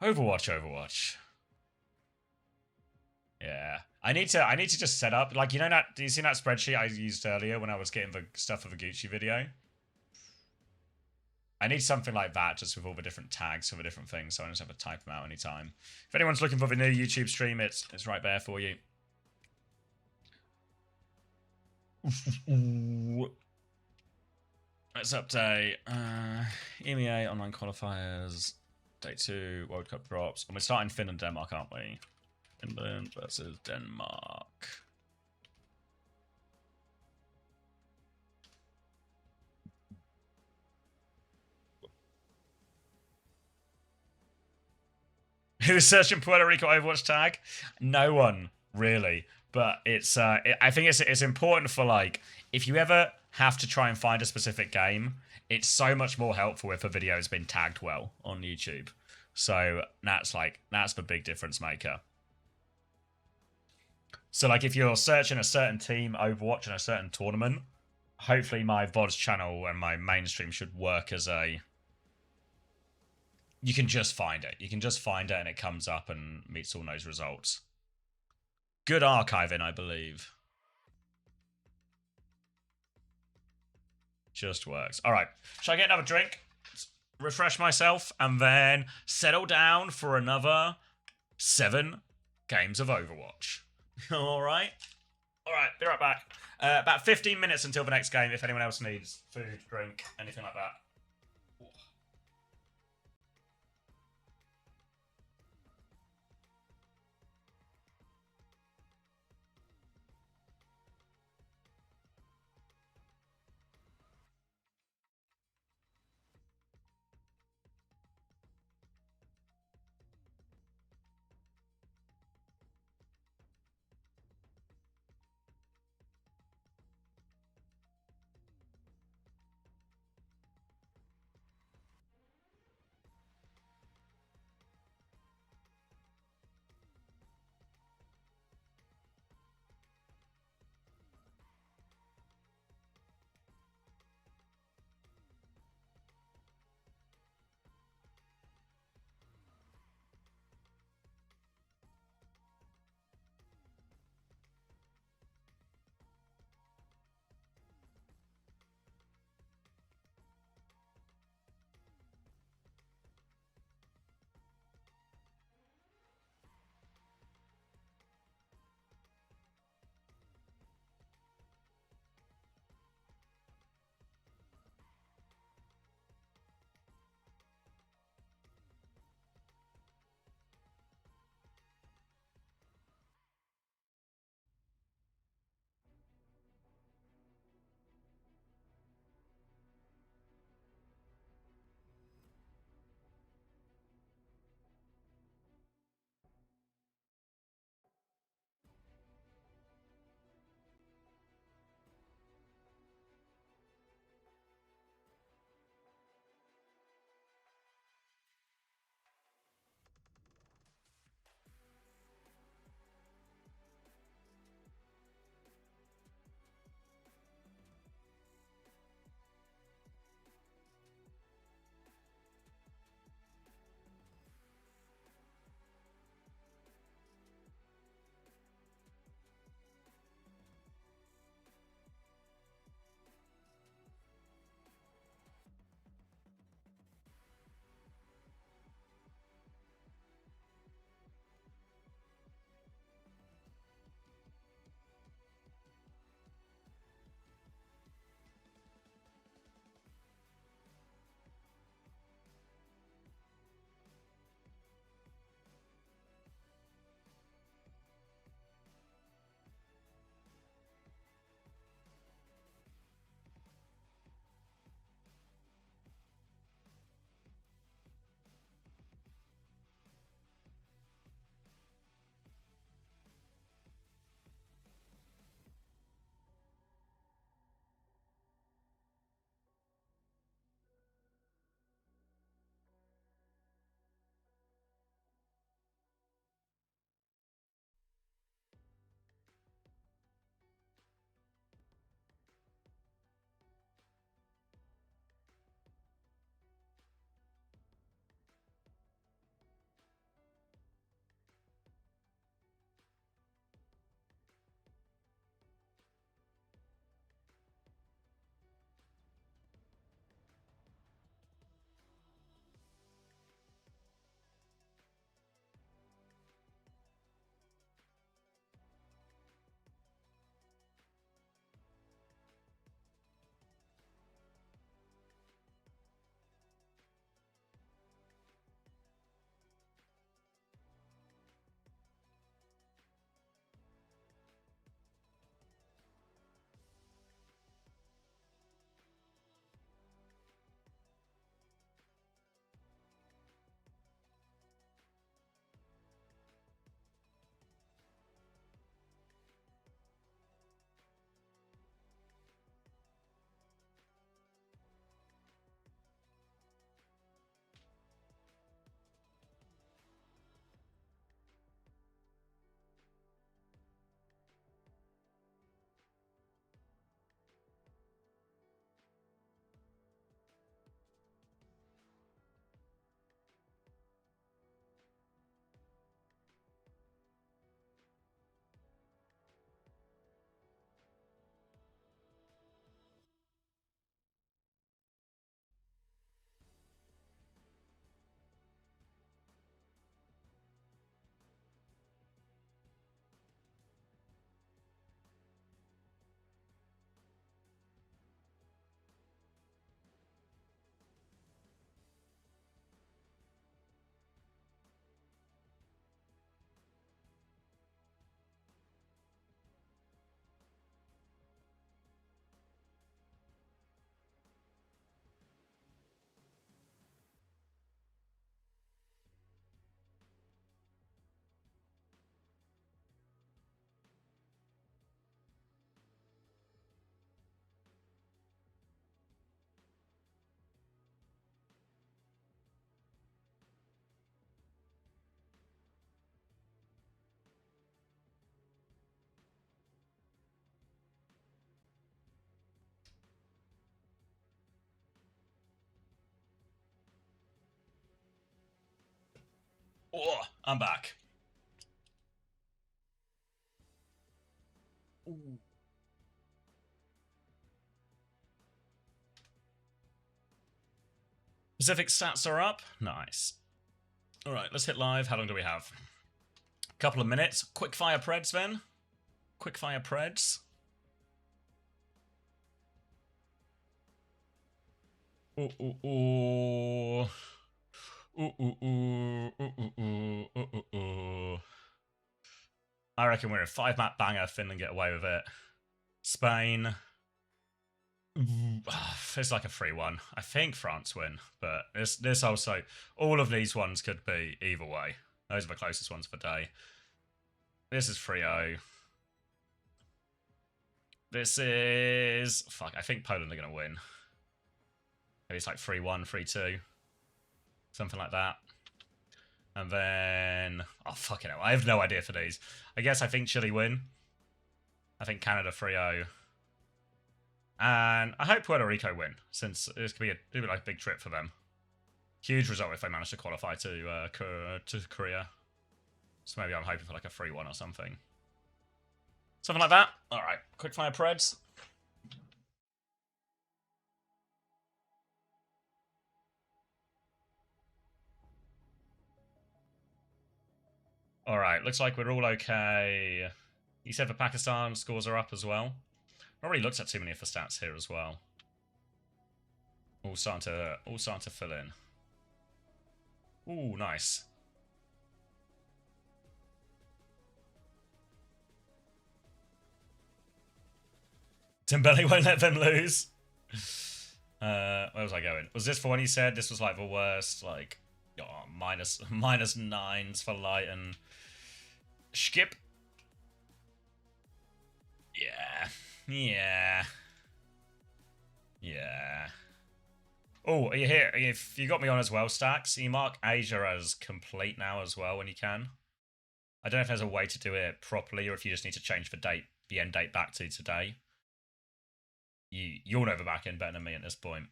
Overwatch, Overwatch. Yeah. I need to just set up, like, you know that, do you see that spreadsheet I used earlier when I was getting the stuff for the Gucci video? I need something like that, just with all the different tags for the different things, so I don't just have to type them out anytime. If anyone's looking for the new YouTube stream, it's right there for you. Let's update. EMEA online qualifiers. Day 2, World Cup drops. And we're starting Finland, Denmark, aren't we? Finland versus Denmark. Who's searching Puerto Rico Overwatch tag? No one, really. But it's I think it's important for, like, if you ever have to try and find a specific game, it's so much more helpful if a video has been tagged well on YouTube. So that's the big difference maker. So, like, if you're searching a certain team Overwatch in a certain tournament, hopefully my VODs channel and my mainstream should work as a... You can just find it. You can just find it and it comes up and meets all those results. Good archiving, I believe. Just works. All right. Shall I get another drink? Refresh myself and then settle down for another 7 games of Overwatch. All right. All right. Be right back. About 15 minutes until the next game if anyone else needs food, drink, anything like that. Oh, I'm back. Ooh. Pacific stats are up. Nice. All right, let's hit live. How long do we have? A couple of minutes. Quickfire Preds, then. Quickfire Preds. Ooh, ooh, ooh. Ooh, ooh, ooh. Ooh, ooh, ooh. Ooh, ooh, ooh. I reckon we're a 5-map banger. Finland get away with it. Spain. It's like a 3-1. I think France win, but this also, all of these ones could be either way. Those are the closest ones for day. This is 3-0. This is, fuck, I think Poland are going to win. Maybe it's like 3-1, 3-2. Something like that. And then, oh, fucking hell, I have no idea for these. I think Chile win. I think Canada 3-0. And I hope Puerto Rico win, since this could be like a big trip for them. Huge result if they manage to qualify to Korea. So maybe I'm hoping for like a 3-1 or something. Something like that. All right, quickfire Preds. All right, looks like we're all okay. You said for Pakistan, scores are up as well. I already looked at too many of the stats here as well. All starting to fill in. Ooh, nice. Dembele won't let them lose. Where was I going? Was this for when he said this was like the worst, like, oh, minus 9s for light and skip? Yeah. Oh, are you here? If you got me on as well, Stacks, you mark Asia as complete now as well when you can. I don't know if there's a way to do it properly or if you just need to change the end date back to today. You'll know the back end better than me at this point.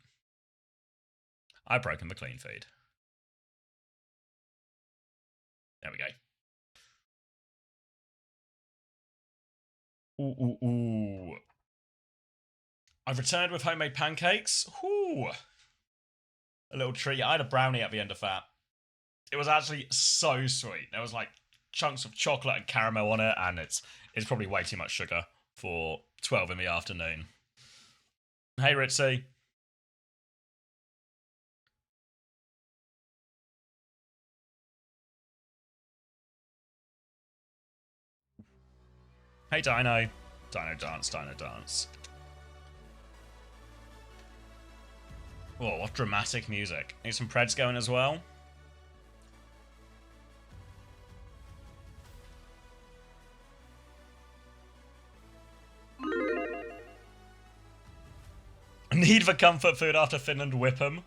I've broken the clean feed. There we go. Ooh. I've returned with homemade pancakes. Ooh. A little treat. I had a brownie at the end of that. It was actually so sweet. There was like chunks of chocolate and caramel on it, and it's probably way too much sugar for 12 in the afternoon. Hey, Ritzy. Hey, Dino. Dino dance. Oh, what dramatic music. Need some Preds going as well. Need the comfort food after Finland whip 'em.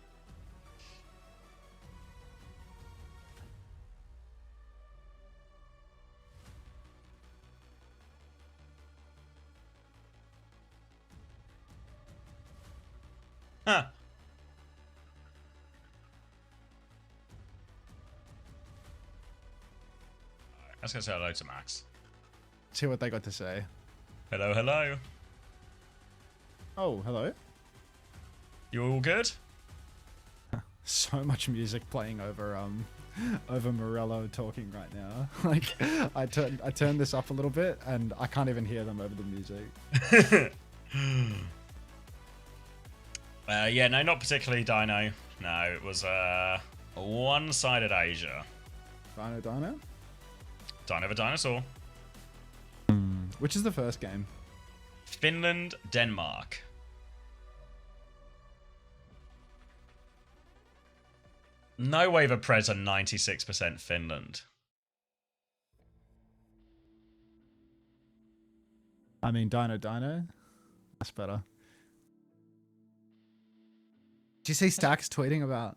Huh. Let's go say hello to Max. See what they got to say. Hello. Oh, hello. You all good? So much music playing over Morello talking right now. Like I turned this up a little bit and I can't even hear them over the music. Yeah, no, not particularly Dino. No, it was a one-sided Asia. Dino? Dino the Dinosaur. Which is the first game? Finland, Denmark. No way the Preds are 96% Finland. I mean, Dino. That's better. Did you see Stacks tweeting about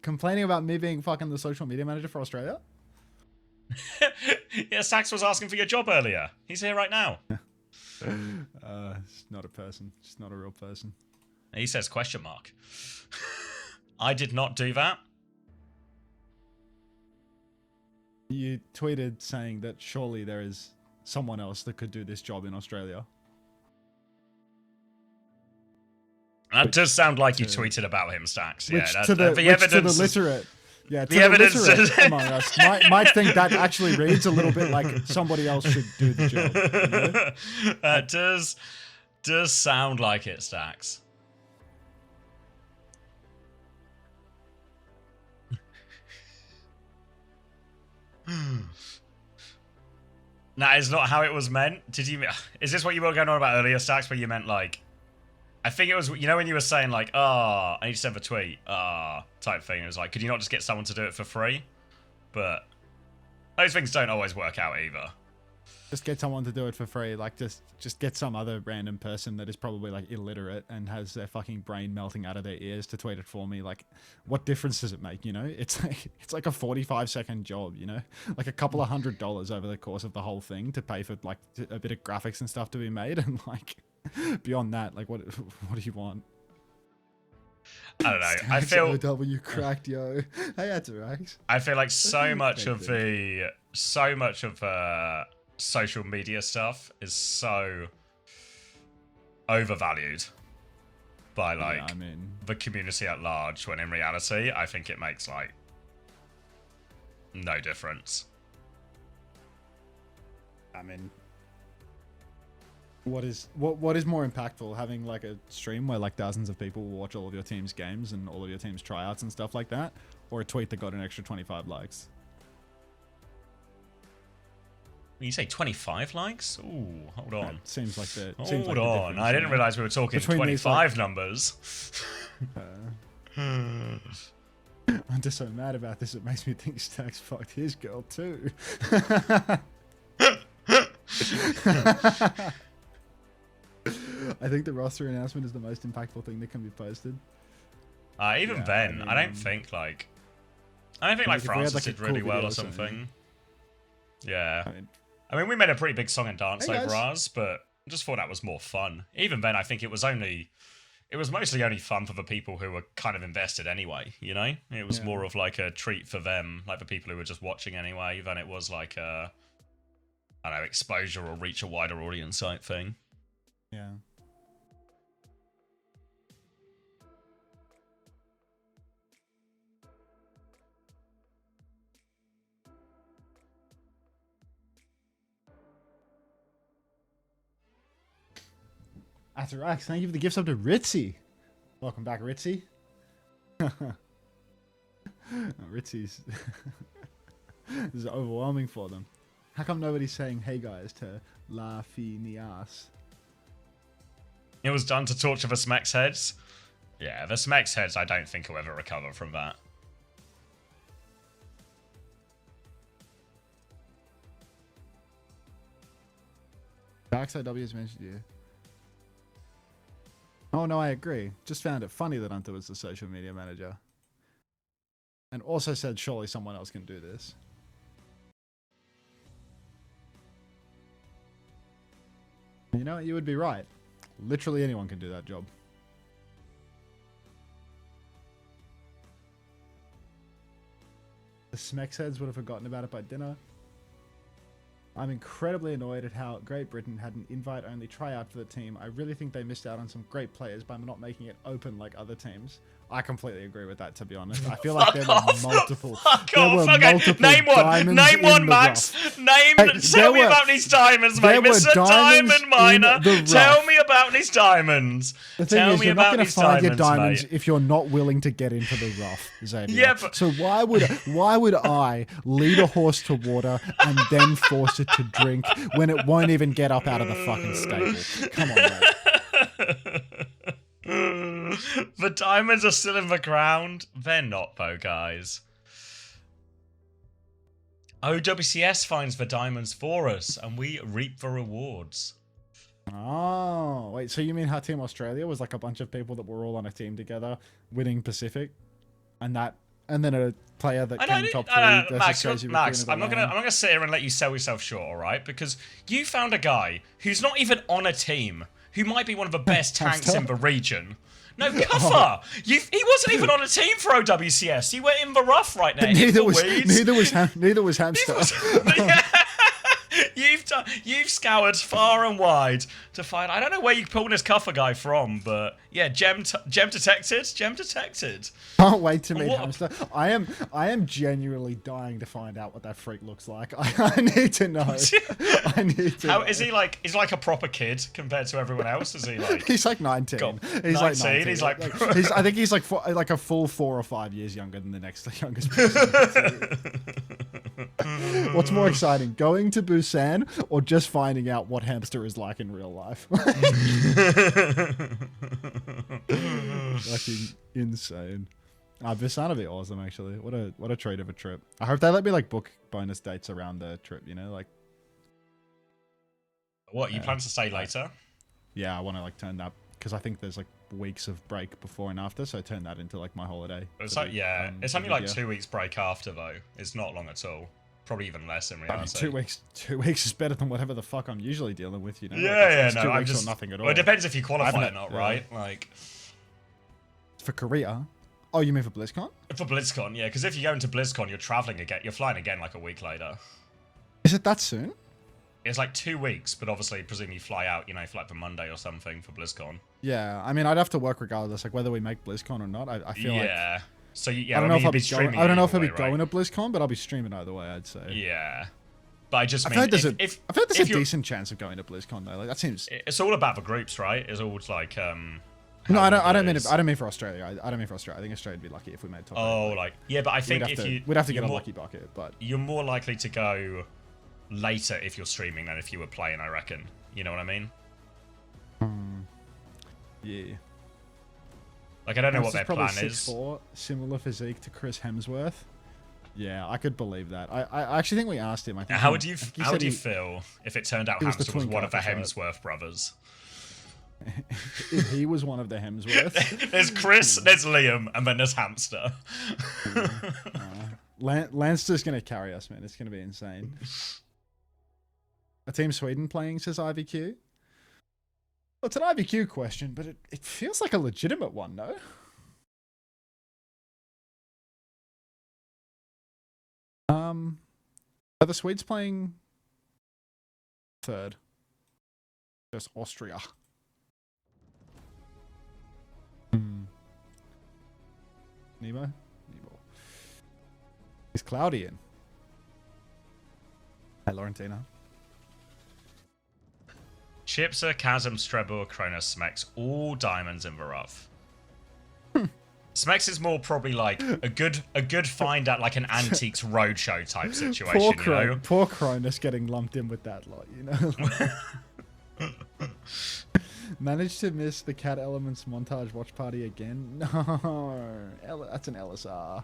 complaining about me being fucking the social media manager for Australia? Yeah, Stacks was asking for your job earlier. He's here right now. It's not a person. Just not a real person. He says question mark. I did not do that. You tweeted saying that surely there is someone else that could do this job in Australia. That does sound like you tweeted about him, Stacks. Yeah, To the literate. Yeah, to the evidence among us might think that actually reads a little bit like somebody else should do the job. You know? That does sound like it, Stacks. That is not how it was meant. Did you? Is this what you were going on about earlier, Stacks? Where you meant like, I think it was, you know, when you were saying like, I need to send a tweet, type thing. It was like, could you not just get someone to do it for free? But those things don't always work out either. Just get someone to do it for free. Like, just get some other random person that is probably like illiterate and has their fucking brain melting out of their ears to tweet it for me. Like, what difference does it make? You know, it's like a 45-second job. You know, like a couple of $100 over the course of the whole thing to pay for like a bit of graphics and stuff to be made, and like beyond that, like what do you want? I don't know. I feel OW cracked, yo. Hey, that's right. I feel like so much of social media stuff is so overvalued by like the community at large, when in reality I think it makes like no difference. I mean, what is more impactful, having like a stream where like thousands of people will watch all of your team's games and all of your team's tryouts and stuff like that, or a tweet that got an extra 25 likes? You say 25 likes? Ooh, hold on. It seems like the. Hold on. I didn't realize we were talking 25 numbers. I'm just so mad about this. It makes me think Stacks fucked his girl too. I think the roster announcement is the most impactful thing that can be posted. Even then, I don't think like Francis did really well or something. Yeah. I mean, we made a pretty big song and dance over ours, but I just thought that was more fun. Even then, I think it was mostly only fun for the people who were kind of invested anyway, you know? It was more of like a treat for them, like the people who were just watching anyway, than it was like a, I don't know, exposure or reach a wider audience type thing. Yeah. After X, thank you for the gifts up to Ritzy. Welcome back, Ritzy. Ritzy's this is overwhelming for them. How come nobody's saying hey guys to La Finias? It was done to torture the Smex heads. Yeah, the Smex heads I don't think will ever recover from that. Dark Side W has mentioned you. Oh no, I agree. Just found it funny that Unter was the social media manager. And also said surely someone else can do this. You know, you would be right. Literally anyone can do that job. The Smex heads would have forgotten about it by dinner. I'm incredibly annoyed at how Great Britain had an invite-only tryout for the team. I really think they missed out on some great players by not making it open like other teams. I completely agree with that, to be honest. I feel like there were multiple. Name one, Max. Tell me about these diamonds, mate. Mr. Diamond Miner. Tell me about these diamonds. The thing is, you're not going to find your diamonds if you're not willing to get into the rough, Xavier. Yeah, but so why would I lead a horse to water and then force it to drink when it won't even get up out of the fucking stable? Come on, mate. The diamonds are still in the ground. They're not, though, guys. OWCS finds the diamonds for us, and we reap the rewards. Oh, wait, so you mean how Team Australia was like a bunch of people that were all on a team together winning Pacific? And then a player that came top three. Max, I'm not gonna sit here and let you sell yourself short, all right? Because you found a guy who's not even on a team, who might be one of the best tanks Hamster? in the region. No, Cuffer! He wasn't even on a team for OWCS. He went in the rough right now. Neither was Hamster. You've scoured far and wide to find. I don't know where you pulled this Cuffer guy from, but yeah, gem detected. Gem detected. Can't wait to meet Hamster. I am genuinely dying to find out what that freak looks like. I need to know. I need to. How is he like? Is he like a proper kid compared to everyone else? Is he like? He's like 19. He's 19, like 19. He's like. I think he's like a full 4 or 5 years younger than the next youngest person. What's more exciting, going to Busan or just finding out what Hamster is like in real life? Fucking insane. Busan would be awesome, actually. What a treat of a trip. I hope they let me like book bonus dates around the trip. You know, like. What you plan to stay later? Yeah, I want to like turn that because I think there's like weeks of break before and after, so turn that into like my holiday. It's like it's only like 2 weeks break after though. It's not long at all. Probably even less in reality. I mean, 2 weeks is better than whatever the fuck I'm usually dealing with, you know? Yeah, no, 2 weeks or nothing at all. Well, it depends if you qualify or not, right? Like for Korea. Oh, you mean for BlizzCon? For BlizzCon, yeah, because if you go into BlizzCon, you're traveling again. You're flying again like a week later. Is it that soon? It's like 2 weeks, but obviously, presumably you fly out, you know, for like the Monday or something for BlizzCon. Yeah, I mean, I'd have to work regardless, like whether we make BlizzCon or not. I feel like. Yeah. So yeah, I don't know if I'll be streaming. I don't know if I'll be going to BlizzCon, but I'll be streaming either way. I'd say. Yeah, but I just mean, I feel like there's a decent chance of going to BlizzCon though. Like that seems. It's all about the groups, right? It's all like No, I don't mean for Australia. I don't mean for Australia. I think Australia'd be lucky if we made top. Oh, like yeah, but I think we'd have to get a lucky bucket. But you're more likely to go later if you're streaming than if you were playing. I reckon. You know what I mean? Yeah. Like I don't know what their plan is. 6'4", similar physique to Chris Hemsworth. Yeah, I could believe that. I actually think we asked him. I think. How would you feel if it turned out Hamster was one of the Hemsworth brothers? If he was one of the Hemsworths. There's Chris, there's Liam, and then there's Hamster. Lance's gonna carry us, man. It's gonna be insane. A Team Sweden playing, says IVQ. Well, it's an IVQ question, but it feels like a legitimate one, no? Are the Swedes playing third? There's Austria. Nemo? Is Cloudy in? Hey, Laurentina. Chipsa, Chasm, Strebor, Cronus, Smex, all diamonds in the rough. Smex is more probably like a good find at like an Antiques Roadshow type situation, Poor Cronus getting lumped in with that lot, you know? Managed to miss the Cat Elements montage watch party again? No. That's an LSR.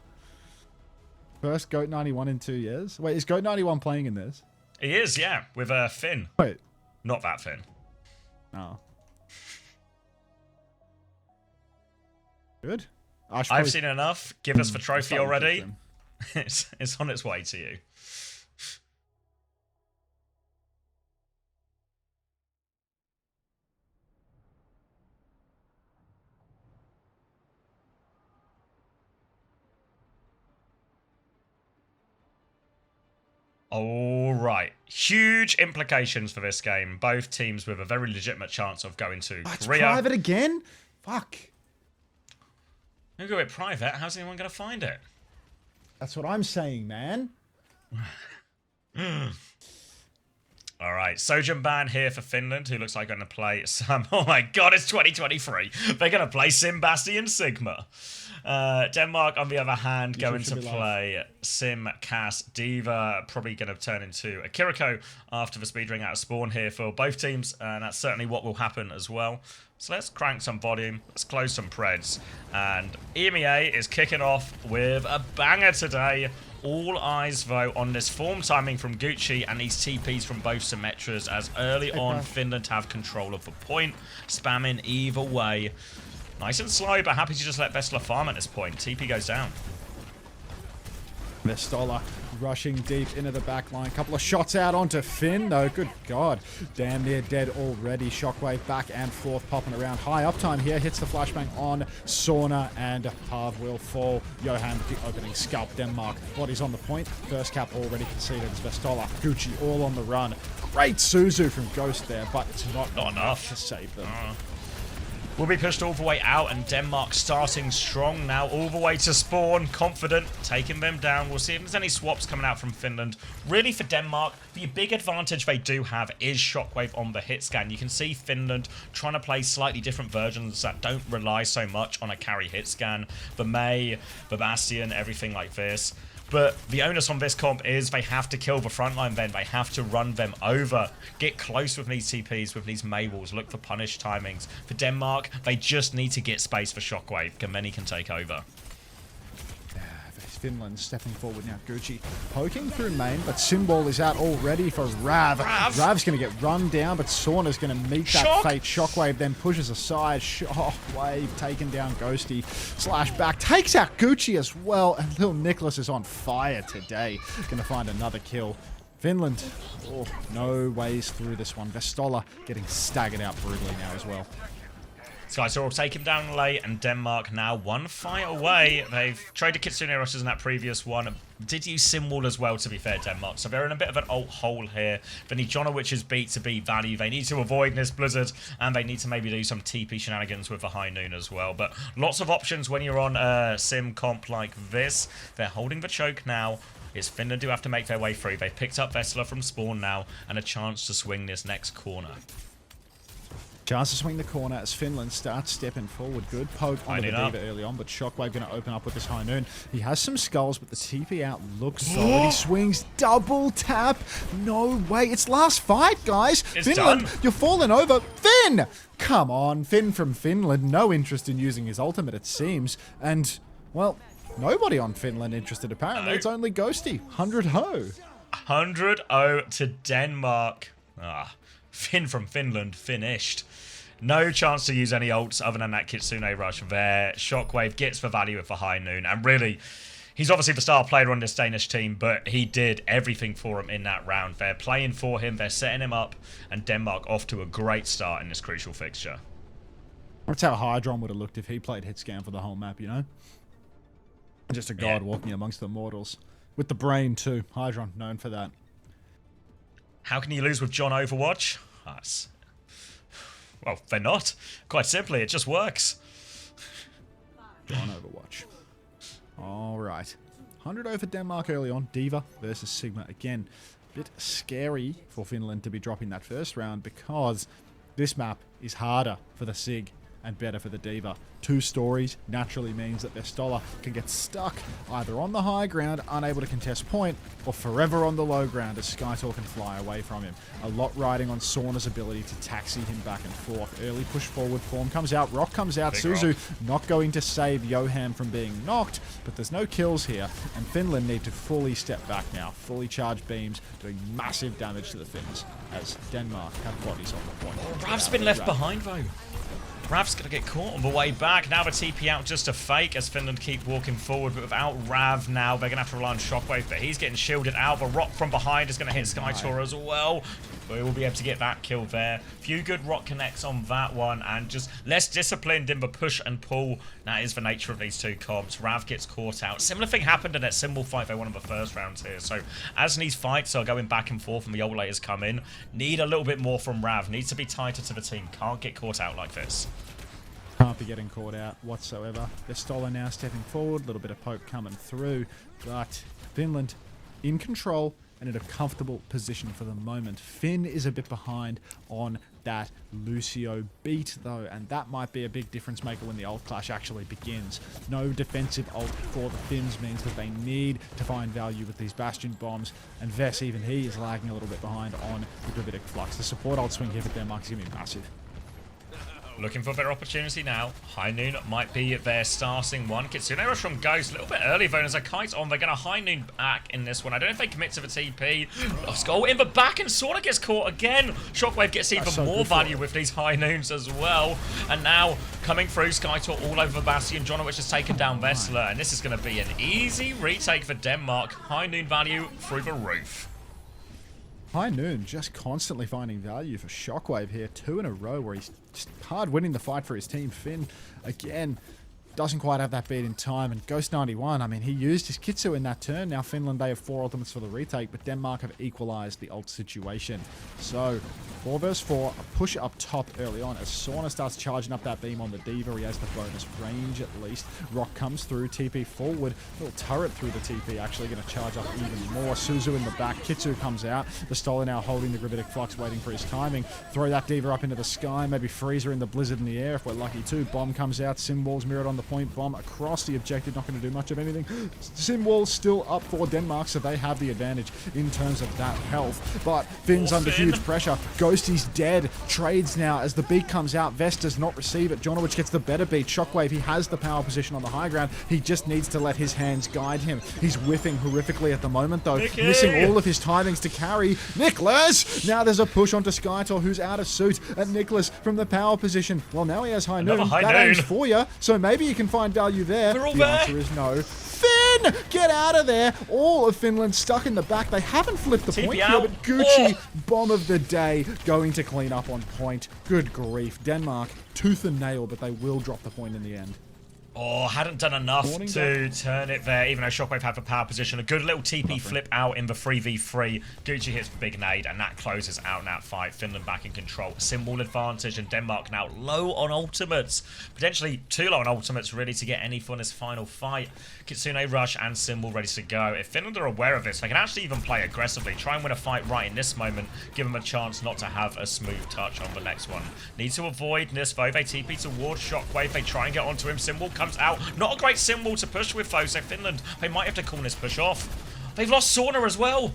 First Goat 91 in 2 years? Wait, is Goat 91 playing in this? He is, yeah, with Finn. Wait. Not that Finn. Oh. Good. I've seen enough. Give us the trophy already. It's on its way to you. All right. Huge implications for this game. Both teams with a very legitimate chance of going to Korea. It's private again? Fuck. You go it private. How's anyone going to find it? That's what I'm saying, man. All right. Sojin Ban here for Finland, who looks like going to play some... Oh my god, it's 2023. They're going to play Simbastian Sigma. Denmark, on the other hand, going to play Sim, Cass, Diva, probably going to turn into a Kiriko after the speed ring out of spawn here for both teams, and that's certainly what will happen as well. So let's crank some volume, let's close some preds, and EMEA is kicking off with a banger today. All eyes, though, on this form timing from Gucci and these TPs from both Symmetras, as early on Finland have control of the point, spamming either way. Nice and slow, but happy to just let Vestla farm at this point. TP goes down. Vestola rushing deep into the back line. Couple of shots out onto Finn, though. Good God. Damn near dead already. Shockwave back and forth, popping around. High uptime here. Hits the flashbang on Sauna, and Pav will fall. Johan with the opening scalp. Denmark. Bodies on the point. First cap already conceded as Vestola. Gucci all on the run. Great Suzu from Ghost there, but it's not enough to save them. Will be pushed all the way out, and Denmark starting strong now, all the way to spawn, confident, taking them down. We'll see if there's any swaps coming out from Finland. Really, for Denmark, the big advantage they do have is Shockwave on the hit scan. You can see Finland trying to play slightly different versions that don't rely so much on a carry hit scan. The May, the Bastion, everything like this. But the onus on this comp is they have to kill the frontline then. They have to run them over. Get close with these TPs, with these Maywalls. Look for punish timings. For Denmark, they just need to get space for Shockwave. Gameni can take over. Finland stepping forward now. Gucci poking through main, but Symbol is out already for Rav. Rav's going to get run down, but Sauna's going to meet that fate. Shockwave then pushes aside. Shockwave taken down Ghosty. Slash back. Takes out Gucci as well. And little Nicholas is on fire today. Going to find another kill. Finland, no ways through this one. Vestola getting staggered out brutally now as well. Skysaw will take him down late, and Denmark now one fight away. They've traded Kitsune rushes in that previous one. Did use Simwall as well, to be fair, Denmark. So they're in a bit of an alt hole here. They need Jonowich's beat to be value. They need to avoid this Blizzard, and they need to maybe do some TP shenanigans with the High Noon as well. But lots of options when you're on a sim comp like this. They're holding the choke now. Is Finland do have to make their way through. They've picked up Vessela from spawn now, and a chance to swing this next corner. Chance to swing the corner as Finland starts stepping forward. Good poke onto the Diva early on, but Shockwave going to open up with this High Noon. He has some skulls, but the TP out looks solid. He swings, double tap. No way. It's last fight, guys. It's Finland, done. you're falling over. Finn! Come on, Finn from Finland. No interest in using his ultimate, it seems. And, well, nobody on Finland interested, apparently. No. It's only Ghosty. 100-0. 100-0 to Denmark. Finn from Finland finished. No chance to use any ults other than that Kitsune rush there. Shockwave gets the value of the High Noon. And really, he's obviously the star player on this Danish team, but he did everything for him in that round. They're playing for him. They're setting him up. And Denmark off to a great start in this crucial fixture. That's how Hydron would have looked if he played hit scan for the whole map, you know? Just a god walking amongst the mortals. With the brain, too. Hydron, known for that. How can you lose with John Overwatch? Well, they're not. Quite simply, it just works. John Overwatch. Alright. 100 for Denmark early on. Diva versus Sigma. Again, a bit scary for Finland to be dropping that first round because this map is harder for the Sig and better for the Diva. 2 stories naturally means that Vestola can get stuck either on the high ground, unable to contest point, or forever on the low ground as Skytor can fly away from him. A lot riding on Sauna's ability to taxi him back and forth. Early push forward form comes out, Rock comes out, Suzu not going to save Johan from being knocked, but there's no kills here, and Finland need to fully step back now. Fully charged beams doing massive damage to the Finns as Denmark have bodies on the point. Rav's been left behind though. Rav's going to get caught on the way back. Now the TP out just a fake as Finland keep walking forward. But without Rav now, they're going to have to rely on Shockwave. But he's getting shielded out. The Rock from behind is going to hit Skytor as well. We will be able to get that kill there. Few good Rock connects on that one. And just less disciplined in the push and pull. That is the nature of these two comps. Rav gets caught out. Similar thing happened in that Symbol fight. They won in the first round here. So as these fights are going back and forth and the overlators come in, need a little bit more from Rav. Needs to be tighter to the team. Can't get caught out like this. Can't be getting caught out whatsoever. Vestola now stepping forward, a little bit of poke coming through, but Finland in control and in a comfortable position for the moment. Finn is a bit behind on that Lucio beat though, and that might be a big difference maker when the ult clash actually begins. No defensive ult for the Finns means that they need to find value with these Bastion bombs, and Vess, even he is lagging a little bit behind on the Gravitic Flux. The support ult swing here for Denmark is going to be massive. Looking for a better opportunity now. High Noon might be their starting one. Kitsune rush from Ghost. A little bit early though. There's a kite on. They're going to High Noon back in this one. I don't know if they commit to the TP. Skull in the back and sort of gets caught again. Shockwave gets even more value with these High Noons as well. And now coming through, Skytor all over the Bastion. Jonowich has taken down Vessler. And this is going to be an easy retake for Denmark. High Noon value through the roof. High Noon just constantly finding value for Shockwave here. 2 in a row where he's just hard winning the fight for his team. Finn, again, doesn't quite have that beat in time. And Ghost 91, I mean, he used his Kitsu in that turn. Now Finland, they have 4 ultimates for the retake, but Denmark have equalized the ult situation. So 4 versus 4, a push up top early on as Sauna starts charging up that beam on the Diva. He has the bonus range at least. Rock comes through, TP forward. Little turret through the TP, actually going to charge up even more. Suzu in the back, Kitsu comes out. The Stoller now holding the Gravitic Flux, waiting for his timing. Throw that Diva up into the sky, maybe freeze her in the Blizzard in the air if we're lucky too. Bomb comes out, Simwall's mirrored on the point. Bomb across the objective, not going to do much of anything. Simwall's still up for Denmark, so they have the advantage in terms of that health. But Finn's under huge pressure. Ghosty's dead. Trades now as the beat comes out. Vest does not receive it. Jonowich gets the better beat. Shockwave, he has the power position on the high ground. He just needs to let his hands guide him. He's whiffing horrifically at the moment, though. Nicky! Missing all of his timings to carry. Nicholas! Now there's a push onto Skytor, who's out of suit. And Nicholas from the power position. Well, now he has High Noon. That aims for you, so maybe you can find value there. We're all the there. answer is no. Finn! Get out of there! All of Finland stuck in the back. They haven't flipped the TP point out. here, but Gucci, bomb of the day, going to clean up on point. Good grief. Denmark, tooth and nail, but they will drop the point in the end. Oh, hadn't done enough to turn it there, even though Shockwave had the power position. A good little TP flip out in the 3v3. Gucci hits the big nade, and that closes out that fight. Finland back in control. Symbol advantage, and Denmark now low on ultimates. Potentially too low on ultimates, really, to get any for this final fight. Kitsune rush and Symbol ready to go. If Finland are aware of this, they can actually even play aggressively. Try and win a fight right in this moment. Give them a chance not to have a smooth touch on the next one. Need to avoid this, though. They TP towards Shockwave. They try and get onto him. Symbol comes out. Not a great Symbol to push with, though, so Finland, they might have to call this push off. They've lost Sauna as well.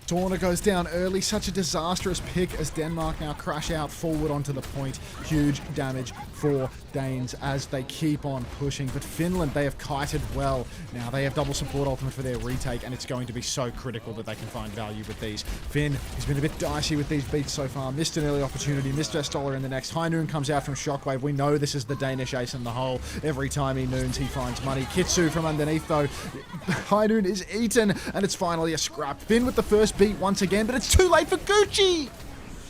Sauna goes down early. Such a disastrous pick as Denmark now crash out forward onto the point. Huge damage for Danes as they keep on pushing. But Finland, they have kited well. Now they have double support ultimate for their retake, and it's going to be so critical that they can find value with these. Finn has been a bit dicey with these beats so far. Missed an early opportunity. Missed Vestola in the next. High Noon comes out from Shockwave. We know this is the Danish ace in the hole. Every time he noons, he finds money. Kitsu from underneath, though. High Noon is eaten, and it's finally a scrap. Finn with the first beat once again, but it's too late for Gucci!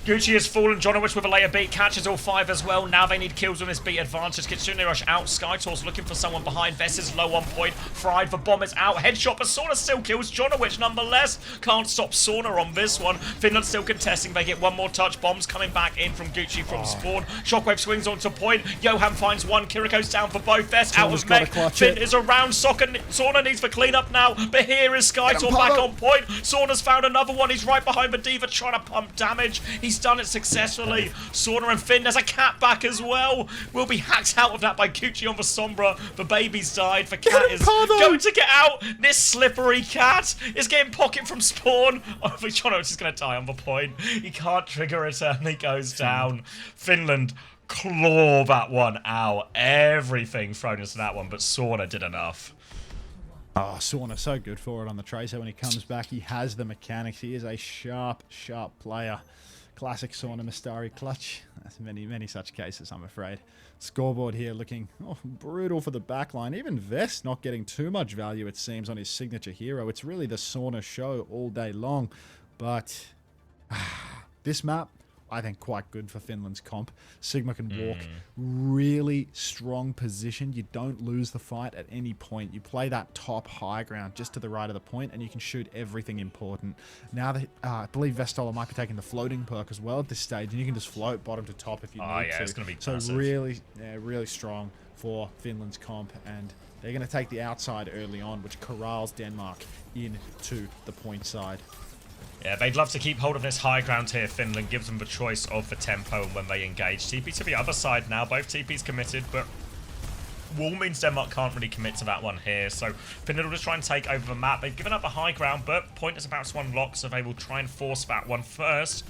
Gucci has fallen. Jonowich with a later beat. Catches all 5 as well. Now they need kills on this beat advantage. Kitsune rush out. Skytor's looking for someone behind. Vess is low on point. Fried. The bomb is out. Headshot, but Sauna still kills Jonowich nonetheless. Can't stop Sauna on this one. Finland still contesting. They get one more touch. Bombs coming back in from Gucci from spawn. Shockwave swings onto point. Johan finds one. Kiriko's down for both. Vess out of mech. Finn is around. Sauna needs for cleanup now. But here is Skytor back on point. Sauna's found another one. He's right behind the Diva trying to pump damage. He's done it successfully. Sauna and Finn, there's a cat back as well. Will be hacked out of that by Gucci on the Sombra. The baby's died. The cat is going to get out. This slippery cat is getting pocket from spawn. Oh, Jonowich is going to die on the point. He can't trigger it and he goes down. Finland claw that one out. Everything thrown into that one, but Sauna did enough. Oh, Sauna so good for it on the tracer. When he comes back, he has the mechanics. He is a sharp, sharp player. Classic Sauna Mistari clutch. That's many such cases, I'm afraid. Scoreboard here looking brutal for the backline. Even Vest not getting too much value, it seems, on his signature hero. It's really the Sauna show all day long. But this map, I think, quite good for Finland's comp. Sigma can walk really strong position. You don't lose the fight at any point. You play that top high ground just to the right of the point, and you can shoot everything important. Now, I believe Vestola might be taking the floating perk as well at this stage, and you can just float bottom to top if you need to. It's going to be so massive. really strong for Finland's comp, and they're going to take the outside early on, which corrals Denmark into the point side. Yeah, they'd love to keep hold of this high ground here. Finland gives them the choice of the tempo and when they engage. TP to the other side now. Both TP's committed, but wall means Denmark can't really commit to that one here. So Finland will just try and take over the map. They've given up the high ground, but point is about to unlock, so they will try and force that one first.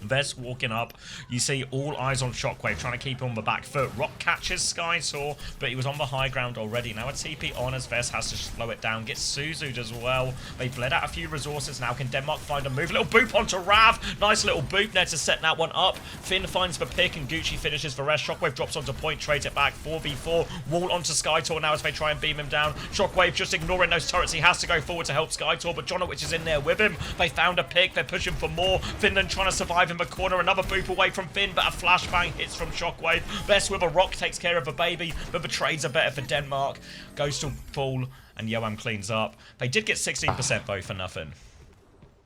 Vest walking up. You see all eyes on Shockwave, trying to keep him on the back foot. Rock catches Skytor, but he was on the high ground already. Now a TP on as Vest has to slow it down. Gets Suzu'd as well. They bled out a few resources now. Can Denmark find a move? Little boop onto Rav. Nice little boop there to set that one up. Finn finds the pick and Gucci finishes the rest. Shockwave drops onto point, trades it back. 4v4. Wall onto Skytor now as they try and beam him down. Shockwave just ignoring those turrets. He has to go forward to help Skytor, but Jonowich is in there with him. They found a pick. They're pushing for more. Finland trying to survive in the corner. Another boop away from Finn, but a flashbang hits from Shockwave. Best with a rock takes care of the baby, but the trades are better for Denmark. Goes to fall, and Yoam cleans up. They did get 16% though for nothing.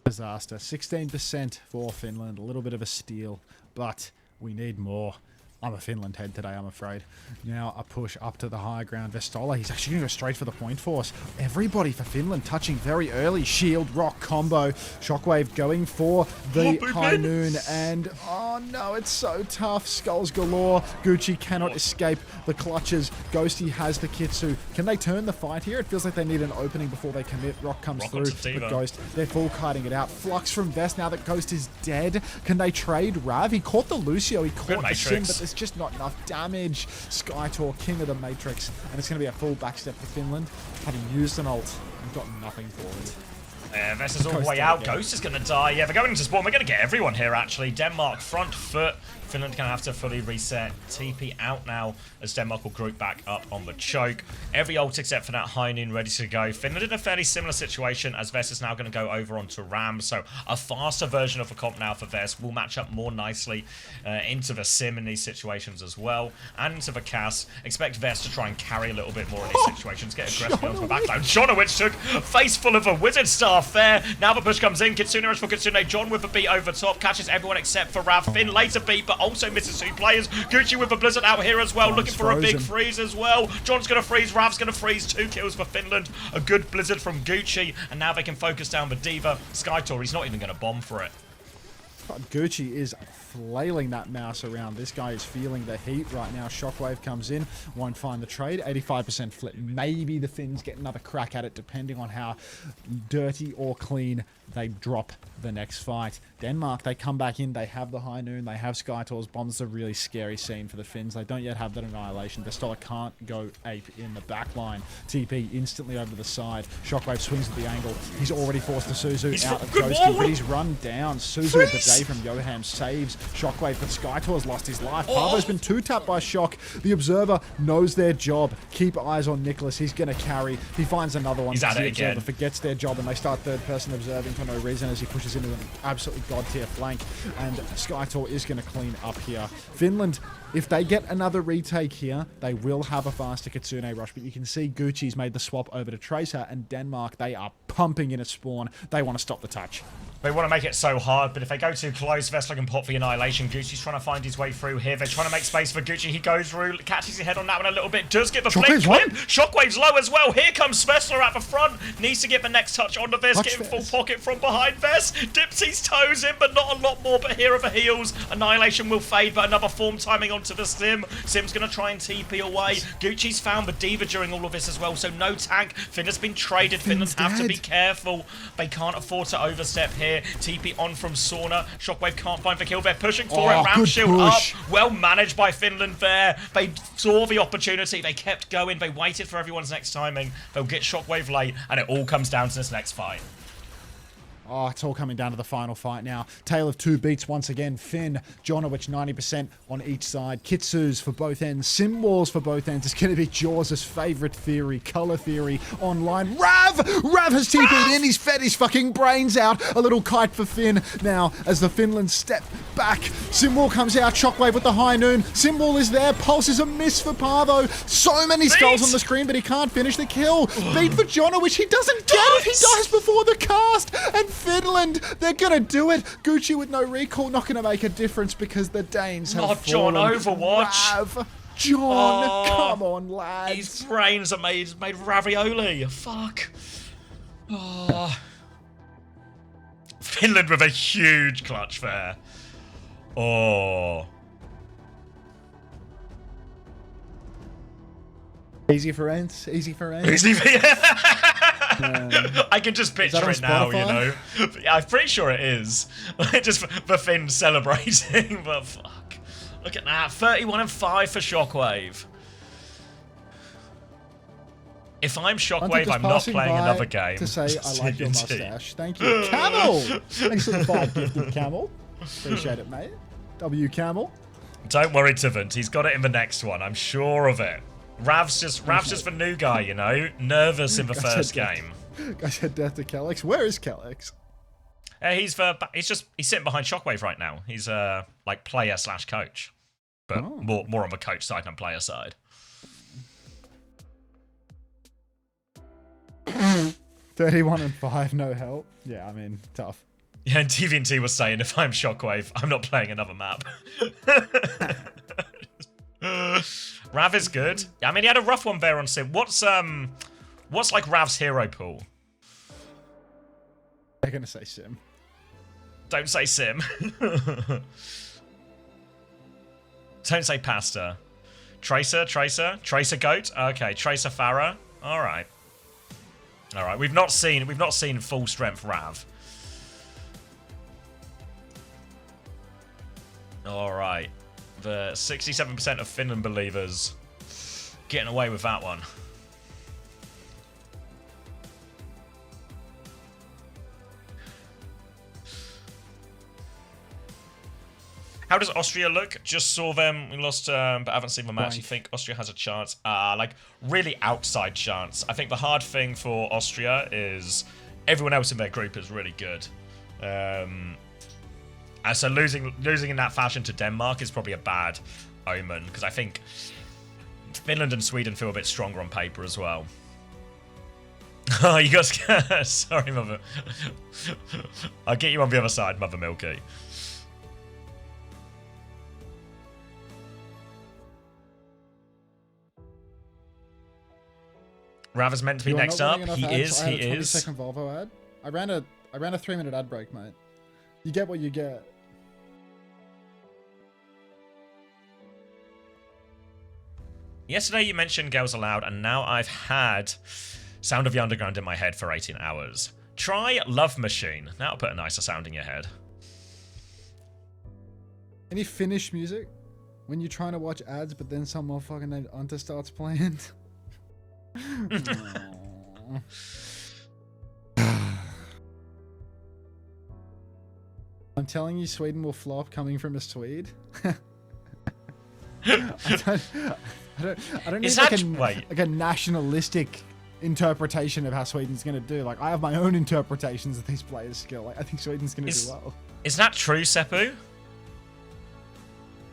Disaster. 16% for Finland. A little bit of a steal, but we need more. I'm a Finland head today, I'm afraid. Now a push up to the high ground. Vestola, he's actually going to go straight for the point force. Everybody for Finland touching very early. Shield, rock combo. Shockwave going for the high noon. And, oh no, it's so tough. Skulls galore. Gucci cannot escape the clutches. Ghosty has the Kitsu. Can they turn the fight here? It feels like they need an opening before they commit. Rock comes through, but Ghost, they're full kiting it out. Flux from Vest now that Ghost is dead. Can they trade Rav? He caught the Lucio, he caught the Sim, but there's just not enough damage. Skytor, king of the Matrix, and it's going to be a full backstep for Finland, having used an ult and got nothing for it. Yeah, Vest is all the way out. Ghost is going to die. Yeah, they're going into spawn. We're going to get everyone here, actually. Denmark, front foot. Finland going to have to fully reset. TP out now as Denmark will group back up on the choke. Every ult except for that high noon ready to go. Finland in a fairly similar situation as Vest is now going to go over onto Ram. So a faster version of a comp now for Vest will match up more nicely into the sim in these situations as well. And into the Cass. Expect Vest to try and carry a little bit more in these situations. Get aggressive onto the backline. Jonowich took a face full of a wizard staff there. Now the push comes in. Kitsune rush for Kitsune. John with a beat over top. Catches everyone except for Rav. Finn later beat, but also misses two players. Gucci with a blizzard out here as well. John's looking for frozen. A big freeze as well. John's going to freeze. Rav's going to freeze. 2 kills for Finland. A good blizzard from Gucci. And now they can focus down the Diva. Skytor, he's not even going to bomb for it. Gucci is flailing that mouse around. This guy is feeling the heat right now. Shockwave comes in, won't find the trade. 85% flip. Maybe the Finns get another crack at it, depending on how dirty or clean they drop the next fight. Denmark, they come back in. They have the high noon. They have Skytor's bombs. It's a really scary scene for the Finns. They don't yet have that annihilation. Vestola can't go ape in the back line. TP instantly over the side. Shockwave swings at the angle. He's already forced the Suzu out of Ghosty, but he's run down. Suzu of the day from Yoham saves Shockwave, but Skytor's lost his life. Pavo's been 2-tapped by Shock. The Observer knows their job. Keep eyes on Nicholas. He's going to carry. He finds another one. He's at it again. Observer forgets their job, and they start third-person observing for no reason as he pushes into an absolutely god-tier flank, and Skytor is going to clean up here. Finland, if they get another retake here, they will have a faster Kitsune rush, but you can see Gucci's made the swap over to Tracer, and Denmark, they are pumping in a spawn. They want to stop the touch. They want to make it so hard, but if they go too close, Vestler can pop the annihilation. Gucci's trying to find his way through here. They're trying to make space for Gucci. He goes through, catches his head on that one a little bit, does get the blink clip. Shockwave's low as well. Here comes Vestler at the front. Needs to get the next touch on the Vest, getting full pocket from behind Vest. Dips his toes in, but not a lot more, but here are the heals. Annihilation will fade, but another form timing onto the Sim. Sim's going to try and TP away. Gucci's found the Diva during all of this as well, so no tank. Finn has been traded. Finland have to be careful. They can't afford to overstep here. TP on from Sauna. Shockwave can't find the kill. They're pushing for it. Ram shield up. Well managed by Finland there. They saw the opportunity. They kept going. They waited for everyone's next timing. They'll get Shockwave late, and it all comes down to this next fight. Oh, it's all coming down to the final fight now. Tale of two beats once again. Finn, Jonowich 90% on each side. Kitsus for both ends. Sim walls for both ends. It's going to be Jaws' favourite theory, colour theory, online. Rav! Rav has TP'd in. He's fed his fucking brains out. A little kite for Finn. Now, as the Finland step back, Simwall comes out. Shockwave with the high noon. Simwall is there. Pulse is a miss for Pavo. So many skulls on the screen, but he can't finish the kill. Beat for Jonowich. He doesn't get it. He dies before the cast. And Finland, they're gonna do it. Gucci with no recall, not gonna make a difference because the Danes have fallen. John Overwatch. Rav. John, come on, lads. His brains are made ravioli. Fuck. Oh. Finland with a huge clutch there. Oh. Easy for ends. Easy for ends. Easy for I can just picture it now, you know. Yeah, I'm pretty sure it is. Just for Finn celebrating, but fuck. Look at that. 31 and 5 for Shockwave. If I'm Shockwave, I'm not playing another game. To say I like your mustache. Thank you. Camel! Thanks for the 5 gifted, Camel. Appreciate it, mate. W Camel. Don't worry, Tivant. He's got it in the next one. I'm sure of it. Rav's just the new guy, you know? Nervous in the first game. I said death to Kellex. Where is Kellex? He's sitting behind Shockwave right now. He's like player / coach. But more on the coach side than player side. 31 and 5, no help. Yeah, I mean, tough. Yeah, and TVNT was saying, if I'm Shockwave, I'm not playing another map. Rav is good. I mean, he had a rough one there on Sim. What's like Rav's hero pool? They're gonna say Sim. Don't say Sim. Don't say Pasta. Tracer Goat. Okay, Tracer Farah. All right. We've not seen full strength Rav. All right. The 67% of Finland believers getting away with that one. How does Austria look? Just saw them. We lost, but haven't seen them match. You think Austria has a chance? Like, really outside chance. I think the hard thing for Austria is everyone else in their group is really good. And so losing in that fashion to Denmark is probably a bad omen, because I think Finland and Sweden feel a bit stronger on paper as well. Oh, you got scared. Sorry, Mother. I'll get you on the other side, Mother Milky. Rav is meant to be next up. He is. He is. 20-second Volvo ad. I ran a 3-minute ad break, mate. You get what you get. Yesterday you mentioned Girls Aloud, and now I've had Sound of the Underground in my head for 18 hours. Try Love Machine. That'll put a nicer sound in your head. Any Finnish music? When you're trying to watch ads, but then some motherfucker named Unter starts playing? I'm telling you, Sweden will flop coming from a Swede. I don't need like a nationalistic interpretation of how Sweden's going to do. Like, I have my own interpretations of these players' skill. Like, I think Sweden's going to do well. Is that true, Seppu?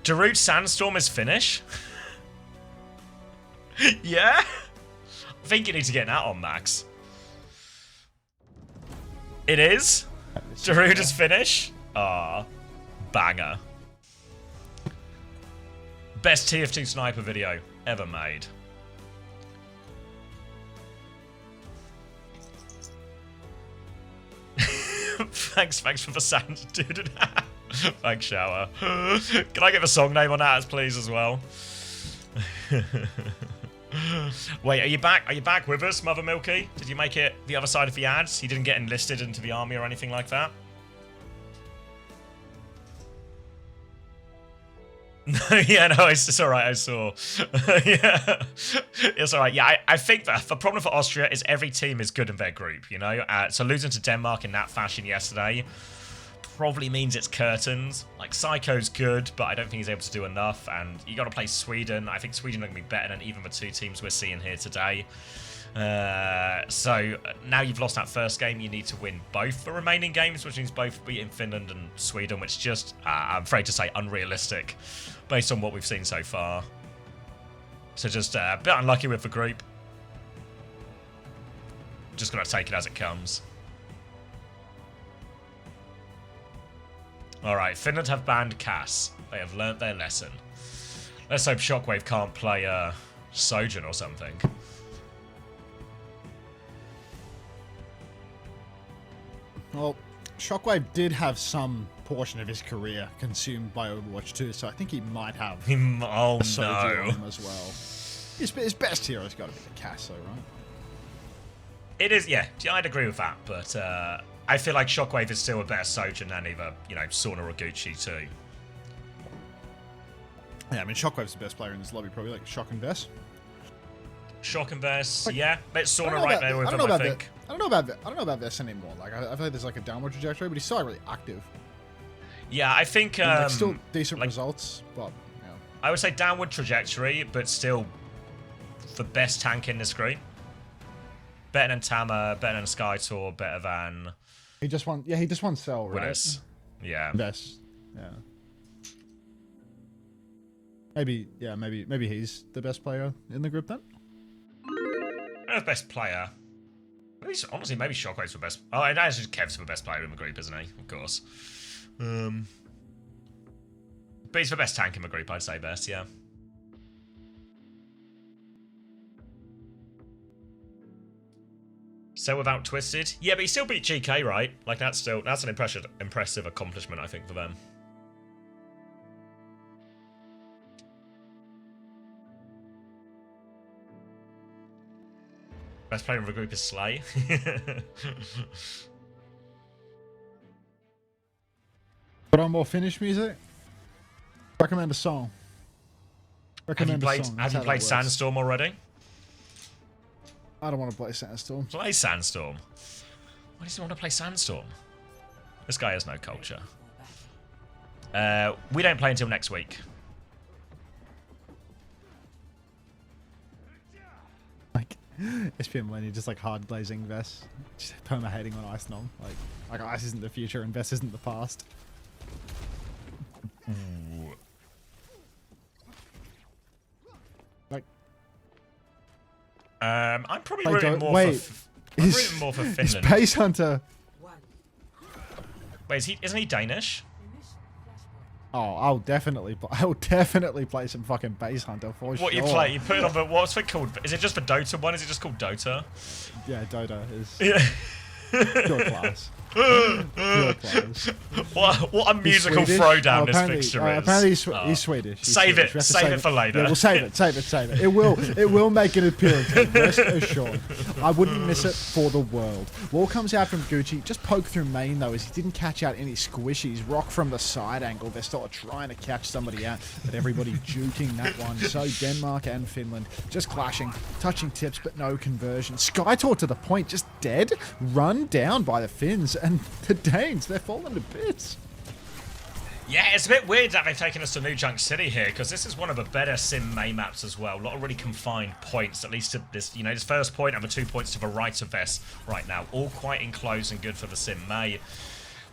Darude Sandstorm is Finnish? Yeah? I think you need to get that on, Max. It is? Darude is Finnish? Ah, banger. Best TF2 sniper video ever made. Thanks for the sand, dude. Thanks, Shower. Can I get the song name on that, please, as well? Wait, are you back? Are you back with us, Mother Milky? Did you make it the other side of the ads? He didn't get enlisted into the army or anything like that? Yeah, no, it's alright, I saw. Yeah, it's alright. Yeah, I think that the problem for Austria is every team is good in their group, you know? So losing to Denmark in that fashion yesterday probably means it's curtains. Like, Psycho's good, but I don't think he's able to do enough, and you got to play Sweden. I think Sweden are going to be better than even the two teams we're seeing here today. So now you've lost that first game, you need to win both the remaining games, which means both beating Finland and Sweden, which just, I'm afraid to say, unrealistic based on what we've seen so far. So just a bit unlucky with the group. Just got to take it as it comes. Alright, Finland have banned Cass. They have learnt their lesson. Let's hope Shockwave can't play Sojourn or something. Well, Shockwave did have some portion of his career consumed by Overwatch 2, so I think he might have oh no on him as well. His best hero's got to be the Cass, though, right? It is, yeah, I'd agree with that, but I feel like Shockwave is still a better Sojourn than either, Sauna or Gucci too. Yeah, I mean, Shockwave's the best player in this lobby, probably, like Shock and Vess. Shock and Vess, like, yeah. But Sauna right there with him, I think. I don't know about Vess anymore. Like, I feel like there's like a downward trajectory, but he's still really active. Yeah, I think... like, still decent results, but, yeah. I would say downward trajectory, but still the best tank in this group. Better than Tama, better than Skytor, better than... He just won Cell, right? Willis. Yeah. Vess. Yeah. Maybe he's the best player in the group then? Not the best player. Honestly, maybe Shockwave's the best. Oh, and actually Kev's the best player in the group, isn't he? Of course. But he's the best tank in the group, I'd say best, yeah. So without Twisted? Yeah, but he still beat GK, right? Like, that's an impressive accomplishment, I think, for them. Best player in the group is Slay. Put on more Finnish music? Recommend a song. Have you played Sandstorm already? I don't want to play Sandstorm. Play Sandstorm. Why does he want to play Sandstorm? This guy has no culture. We don't play until next week. Like, SPM Lenny just like hard glazing Vess. Just perma hating on Ice Nom. Like Ice isn't the future and Vess isn't the past. Ooh. Like, I'm probably rooting more for Finland. Is Pace Hunter? Wait, isn't he Danish? Oh, I'll definitely play some fucking Base Hunter for sure. What you play? You put it on the what's it called? Is it just for Dota 1? Is it just called Dota? Yeah, Dota is Yeah. pure class. Pure class. What a musical throwdown this fixture is. Apparently he's Swedish. Save it for later. Yeah, we'll save it. It will make an appearance. Rest assured. I wouldn't miss it for the world. Wall comes out from Gucci. Just poke through main though, as he didn't catch out any squishies. Rock from the side angle. They're still trying to catch somebody out, but everybody juking that one. So Denmark and Finland just clashing, touching tips, but no conversion. Skytor to the point, just dead, run down by the Finns. And the Danes, they're falling to bits. Yeah, it's a bit weird that they've taken us to New Junk City here, because this is one of the better sim May maps as well. A lot of really confined points, at least to this, this first point and the 2 points to the right of Vess right now. All quite enclosed and good for the sim May.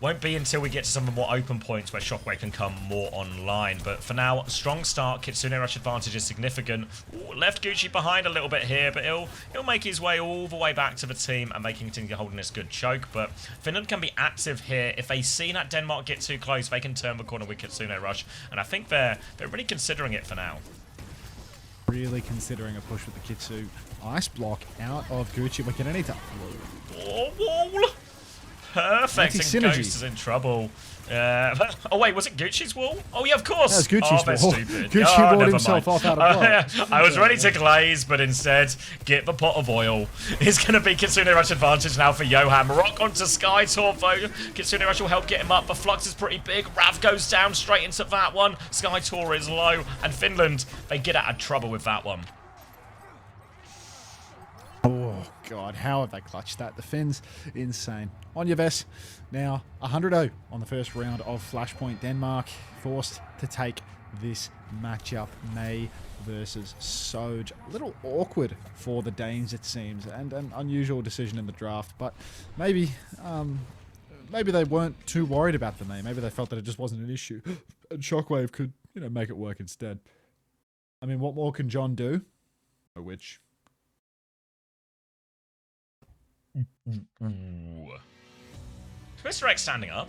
Won't be until we get to some of the more open points where Shockwave can come more online. But for now, strong start. Kitsune Rush advantage is significant. Ooh, left Gucci behind a little bit here, but he'll make his way all the way back to the team and make him continue holding this good choke. But Finland can be active here. If they see that Denmark get too close, they can turn the corner with Kitsune Rush. And I think they're really considering it for now. Really considering a push with the Kitsu. Ice block out of Gucci. We're going to need to... Oh, wall! Perfect, and Ghost is in trouble. Oh wait, was it Gucci's wall? Oh yeah, of course. That was Gucci's wall. Stupid. Gucci walled himself off out of block. I was ready to glaze, but instead, get the pot of oil. It's going to be Kitsune Rush advantage now for Johan. Rock onto Skytor, though. Kitsune Rush will help get him up. The flux is pretty big. Rav goes down straight into that one. Skytor is low, and Finland, they get out of trouble with that one. Oh, God, how have they clutched that? The Finns, insane. On your Vess, now 100-0 on the first round of Flashpoint. Denmark forced to take this matchup, May versus Soj. A little awkward for the Danes, it seems, and an unusual decision in the draft, but maybe they weren't too worried about the May. Maybe they felt that it just wasn't an issue, and Shockwave could, make it work instead. I mean, what more can John do? Which... Ooh. Is Mr. X standing up?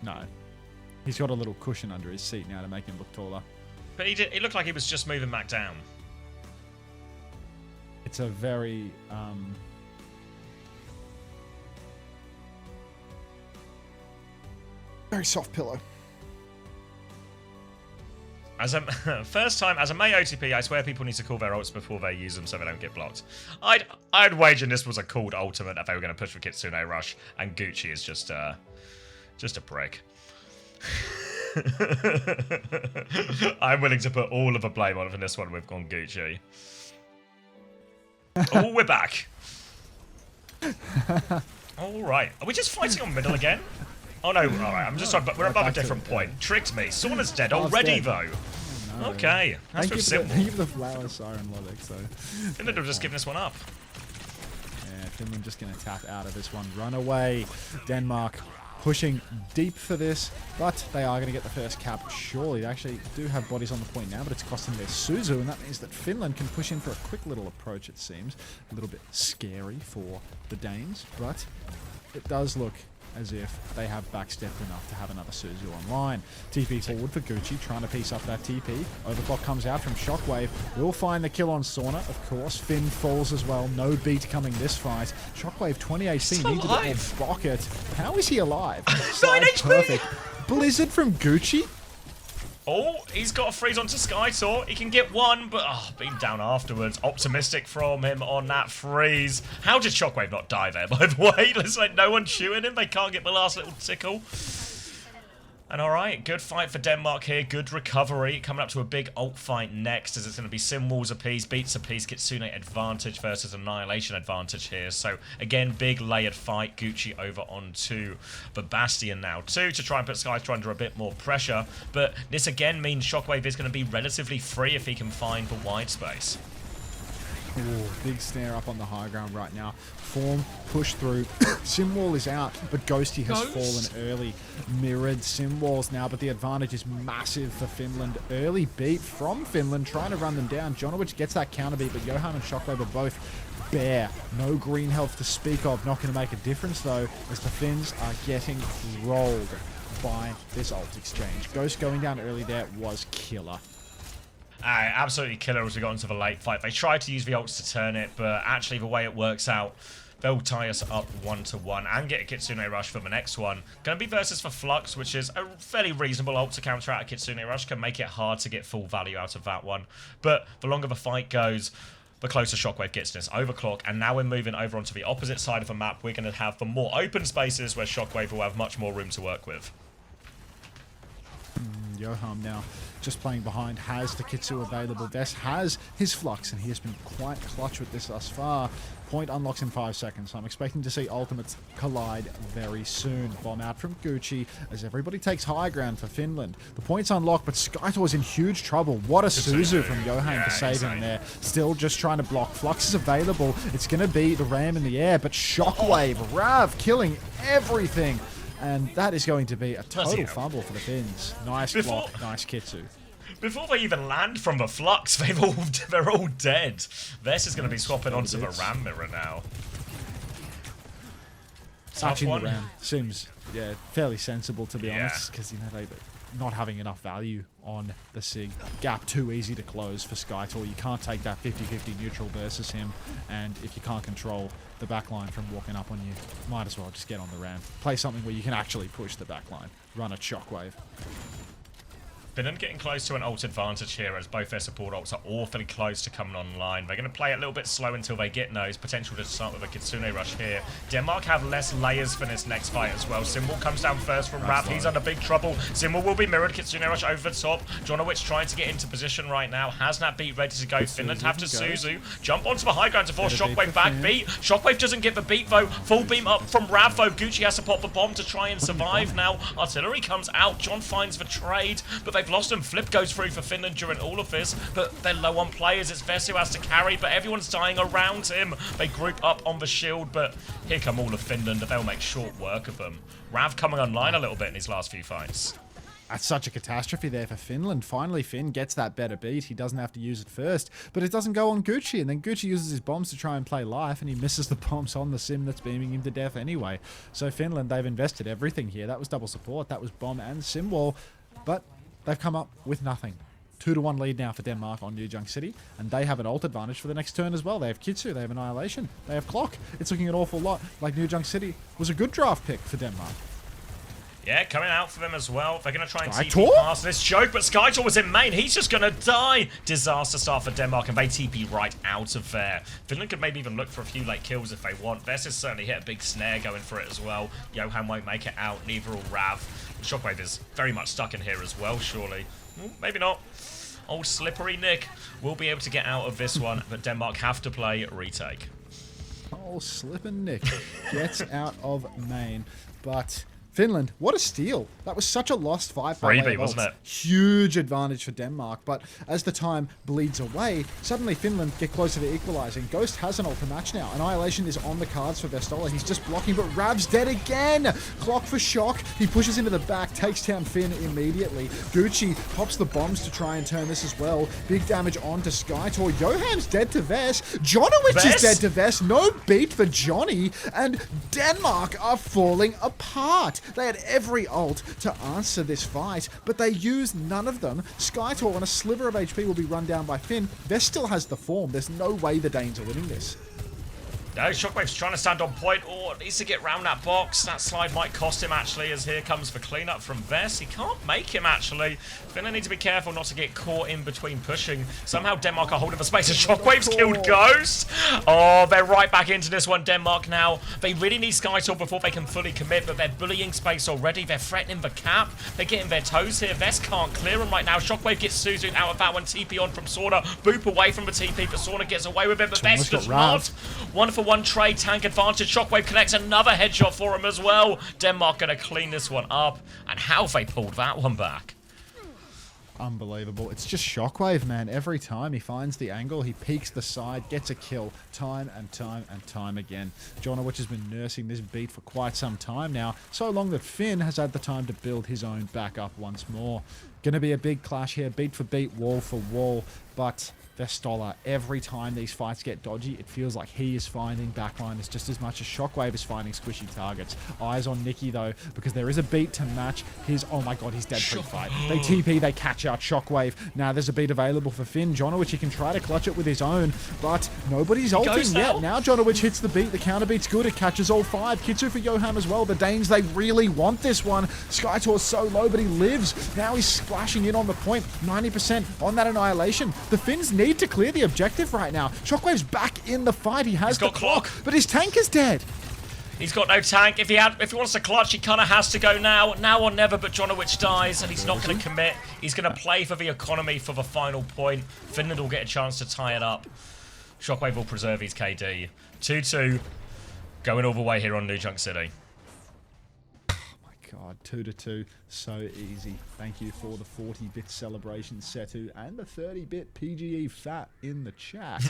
No. He's got a little cushion under his seat now to make him look taller. But he looked like he was just moving back down. It's a very... very soft pillow. As a first time as a May OTP, I swear people need to call their ults before they use them so they don't get blocked. I'd wager this was a called ultimate if they were going to push for Kitsune Rush, and Gucci is just a prick. I'm willing to put all of the blame on for this one. We've gone Gucci. Oh, we're back. All right, are we just fighting on middle again? Oh no, alright, I'm just sorry, but we're above a different point. Tricked me. Sauna's dead already, though. No. Okay, that's with simple. Thank you for the flower siren logic, so... Finland have just given this one up. Yeah, Finland just going to tap out of this one. Run away. Denmark pushing deep for this, but they are going to get the first cap. Surely, they actually do have bodies on the point now, but it's costing their Suzu, and that means that Finland can push in for a quick little approach, it seems. A little bit scary for the Danes, but it does look as if they have backstepped enough to have another Suzu online. TP forward for Gucci, trying to piece up that TP. Overclock comes out from Shockwave. Will find the kill on Sauna, of course. Finn falls as well. No beat coming this fight. Shockwave 20 AC, needs a bit more bucket. How is he alive? 9 HP! Perfect. Blizzard from Gucci? Oh, he's got a freeze onto Skytor. He can get one, but being down afterwards. Optimistic from him on that freeze. How did Shockwave not die there, by the way? Looks like no one's shooting him. They can't get the last little tickle. And alright, good fight for Denmark here. Good recovery. Coming up to a big ult fight next, as it's going to be Sim Walls apiece, Beats apiece, Kitsune advantage versus Annihilation advantage here. So, again, big layered fight. Gucci over onto the Bastion now, too, to try and put Skytor under a bit more pressure. But this, again, means Shockwave is going to be relatively free if he can find the wide space. Ooh, big snare up on the high ground right now. Form, push through. Simwall is out, but Ghosty has fallen early. Mirrored Simwalls now, but the advantage is massive for Finland. Early beat from Finland, trying to run them down. Jonowicz gets that counter beat, but Johan and Shockwave are both bare. No green health to speak of. Not going to make a difference, though, as the Finns are getting rolled by this ult exchange. Ghost going down early there was killer. Absolutely killer as we got into the late fight. They tried to use the ults to turn it, but actually the way it works out, they'll tie us up 1-1 and get a Kitsune Rush for the next one. Going to be versus for Flux, which is a fairly reasonable ult to counter out a Kitsune Rush. Can make it hard to get full value out of that one. But the longer the fight goes, the closer Shockwave gets to this overclock. And now we're moving over onto the opposite side of the map. We're going to have the more open spaces where Shockwave will have much more room to work with. Johan now just playing behind, has the Kitsu available. Vess has his Flux, and he has been quite clutch with this thus far. Point unlocks in 5 seconds, so I'm expecting to see ultimates collide very soon. Bomb out from Gucci as everybody takes high ground for Finland. The point's unlocked, but Skytor's in huge trouble. What a Suzu from Johan to save him there. Still just trying to block. Flux is available. It's going to be the ram in the air, but Shockwave, Rav killing everything. And that is going to be a total fumble for the Finns. Nice block, nice Kitsu. Before they even land from the Flux, they're all dead. Vess is going to be swapping onto the Ram Mirror now. Touching the Ram seems, fairly sensible, to be honest, because they're not having enough value on the Sig. Gap too easy to close for Skytor. You can't take that 50-50 neutral versus him, and if you can't control the backline from walking up on you, might as well just get on the Ram. Play something where you can actually push the backline. Run a Shockwave. Finland getting close to an ult advantage here as both their support ults are awfully close to coming online. They're going to play it a little bit slow until they get nose. Potential to start with a Kitsune Rush here. Denmark have less layers for this next fight as well. Symbol comes down first from Rav. He's under big trouble. Symbol will be mirrored. Kitsune Rush over the top. Jonowicz trying to get into position right now. Has that beat ready to go. Finland have to Suzu. Jump onto the high ground to force Shockwave back. Beat. Shockwave doesn't get the beat though. Full beam up from Rav though. Gucci has to pop the bomb to try and survive now. Artillery comes out. John finds the trade, but they've lost him. Flip goes through for Finland during all of this, but they're low on players. It's Vess who has to carry, but everyone's dying around him. They group up on the shield, but here come all of Finland. They'll make short work of them. Rav coming online a little bit in his last few fights. That's such a catastrophe there for Finland. Finally, Finn gets that better beat. He doesn't have to use it first, but it doesn't go on Gucci, and then Gucci uses his bombs to try and play life, and he misses the bombs on the Sim that's beaming him to death anyway. So Finland, they've invested everything here. That was double support. That was bomb and Sim wall, but they've come up with nothing. 2-1 lead now for Denmark on New Junk City, and they have an ult advantage for the next turn as well. They have Kitsu, they have Annihilation, they have Clock. It's looking an awful lot like New Junk City was a good draft pick for Denmark. Yeah, coming out for them as well. They're going to try and TP Skytor? past this joke, but Skytor was in main. He's just going to die. Disaster start for Denmark, and they TP right out of there. Finland could maybe even look for a few late kills if they want. Vess has certainly hit a big snare going for it as well. Johan won't make it out, neither will Rav. Shockwave is very much stuck in here as well, surely. Maybe not. Old Slippery Nick will be able to get out of this one, but Denmark have to play retake. Oh, Slippin' Nick gets out of main, but Finland, what a steal. That was such a lost fight by Freebie, wasn't it? Huge advantage for Denmark, but as the time bleeds away, suddenly Finland get closer to equalizing. Ghost has an ult to match now. Annihilation is on the cards for Vestola. He's just blocking, but Rav's dead again. Clock for Shock. He pushes into the back, takes down Finn immediately. Gucci pops the bombs to try and turn this as well. Big damage onto Skytor. Johan's dead to Vess. Jonowitz is dead to Vess. No beat for Johnny, and Denmark are falling apart. They had every ult to answer this fight, but they used none of them. Skytor on a sliver of HP will be run down by Finn. Vess still has the form. There's no way the Danes are winning this. No, Shockwave's trying to stand on point. Oh, needs to get round that box. That slide might cost him, actually, as here comes the cleanup from Vess. He can't make him, actually. Finland need to be careful not to get caught in between pushing. Somehow Denmark are holding the space, and Shockwave's killed Ghost. Oh, they're right back into this one, Denmark now. They really need Skytor before they can fully commit, but they're bullying space already. They're threatening the cap. They're getting their toes here. Vess can't clear them right now. Shockwave gets Suzu out of that one. TP on from Sauna. Boop away from the TP, but Sauna gets away with it, but Vess does not. One for one trade, tank advantage. Shockwave connects another headshot for him as well. Denmark going to clean this one up. And how they pulled that one back. Unbelievable. It's just Shockwave, man. Every time he finds the angle, he peeks the side, gets a kill time and time and time again. Jonowitz has been nursing this beat for quite some time now, so long that Finn has had the time to build his own back up once more. Gonna be a big clash here, beat for beat, wall for wall, but Vestola, every time these fights get dodgy, it feels like he is finding backliners just as much as Shockwave is finding squishy targets. Eyes on Nikki, though, because there is a beat to match his... Oh my god, he's dead pre-fight. They TP, they catch out Shockwave. Now there's a beat available for Finn. Jonowitz, he can try to clutch it with his own, but nobody's ulting yet. Now Jonowitz hits the beat. The counter beat's good. It catches all five. Kitsu for Johan as well. The Danes, they really want this one. Skytor's so low, but he lives. Now he's splashing in on the point. 90% on that Annihilation. The Finns need to clear the objective right now. Shockwave's back in the fight. He has the clock, but his tank is dead. He's got no tank. If he wants to clutch, he kind of has to go now. Now or never, but Jonowitz dies, and he's not going to commit. He's going to play for the economy for the final point. Finland will get a chance to tie it up. Shockwave will preserve his KD. 2-2. Going all the way here on New Junk City. God, 2-2, so easy. Thank you for the 40-bit celebration, Setu, and the 30-bit PGE Fat in the chat.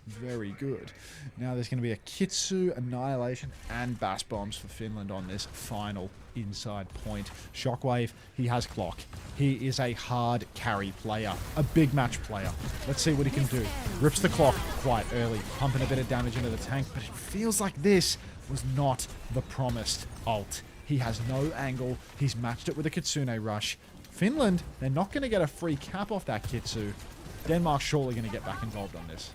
Very good. Now there's going to be a Kitsu, Annihilation, and Bass Bombs for Finland on this final inside point. Shockwave, he has clock. He is a hard carry player, a big match player. Let's see what he can do. Rips the clock quite early, pumping a bit of damage into the tank, but it feels like this was not the promised ult. He has no angle. He's matched it with a Kitsune rush. Finland, they're not going to get a free cap off that Kitsu. Denmark's surely going to get back involved on this.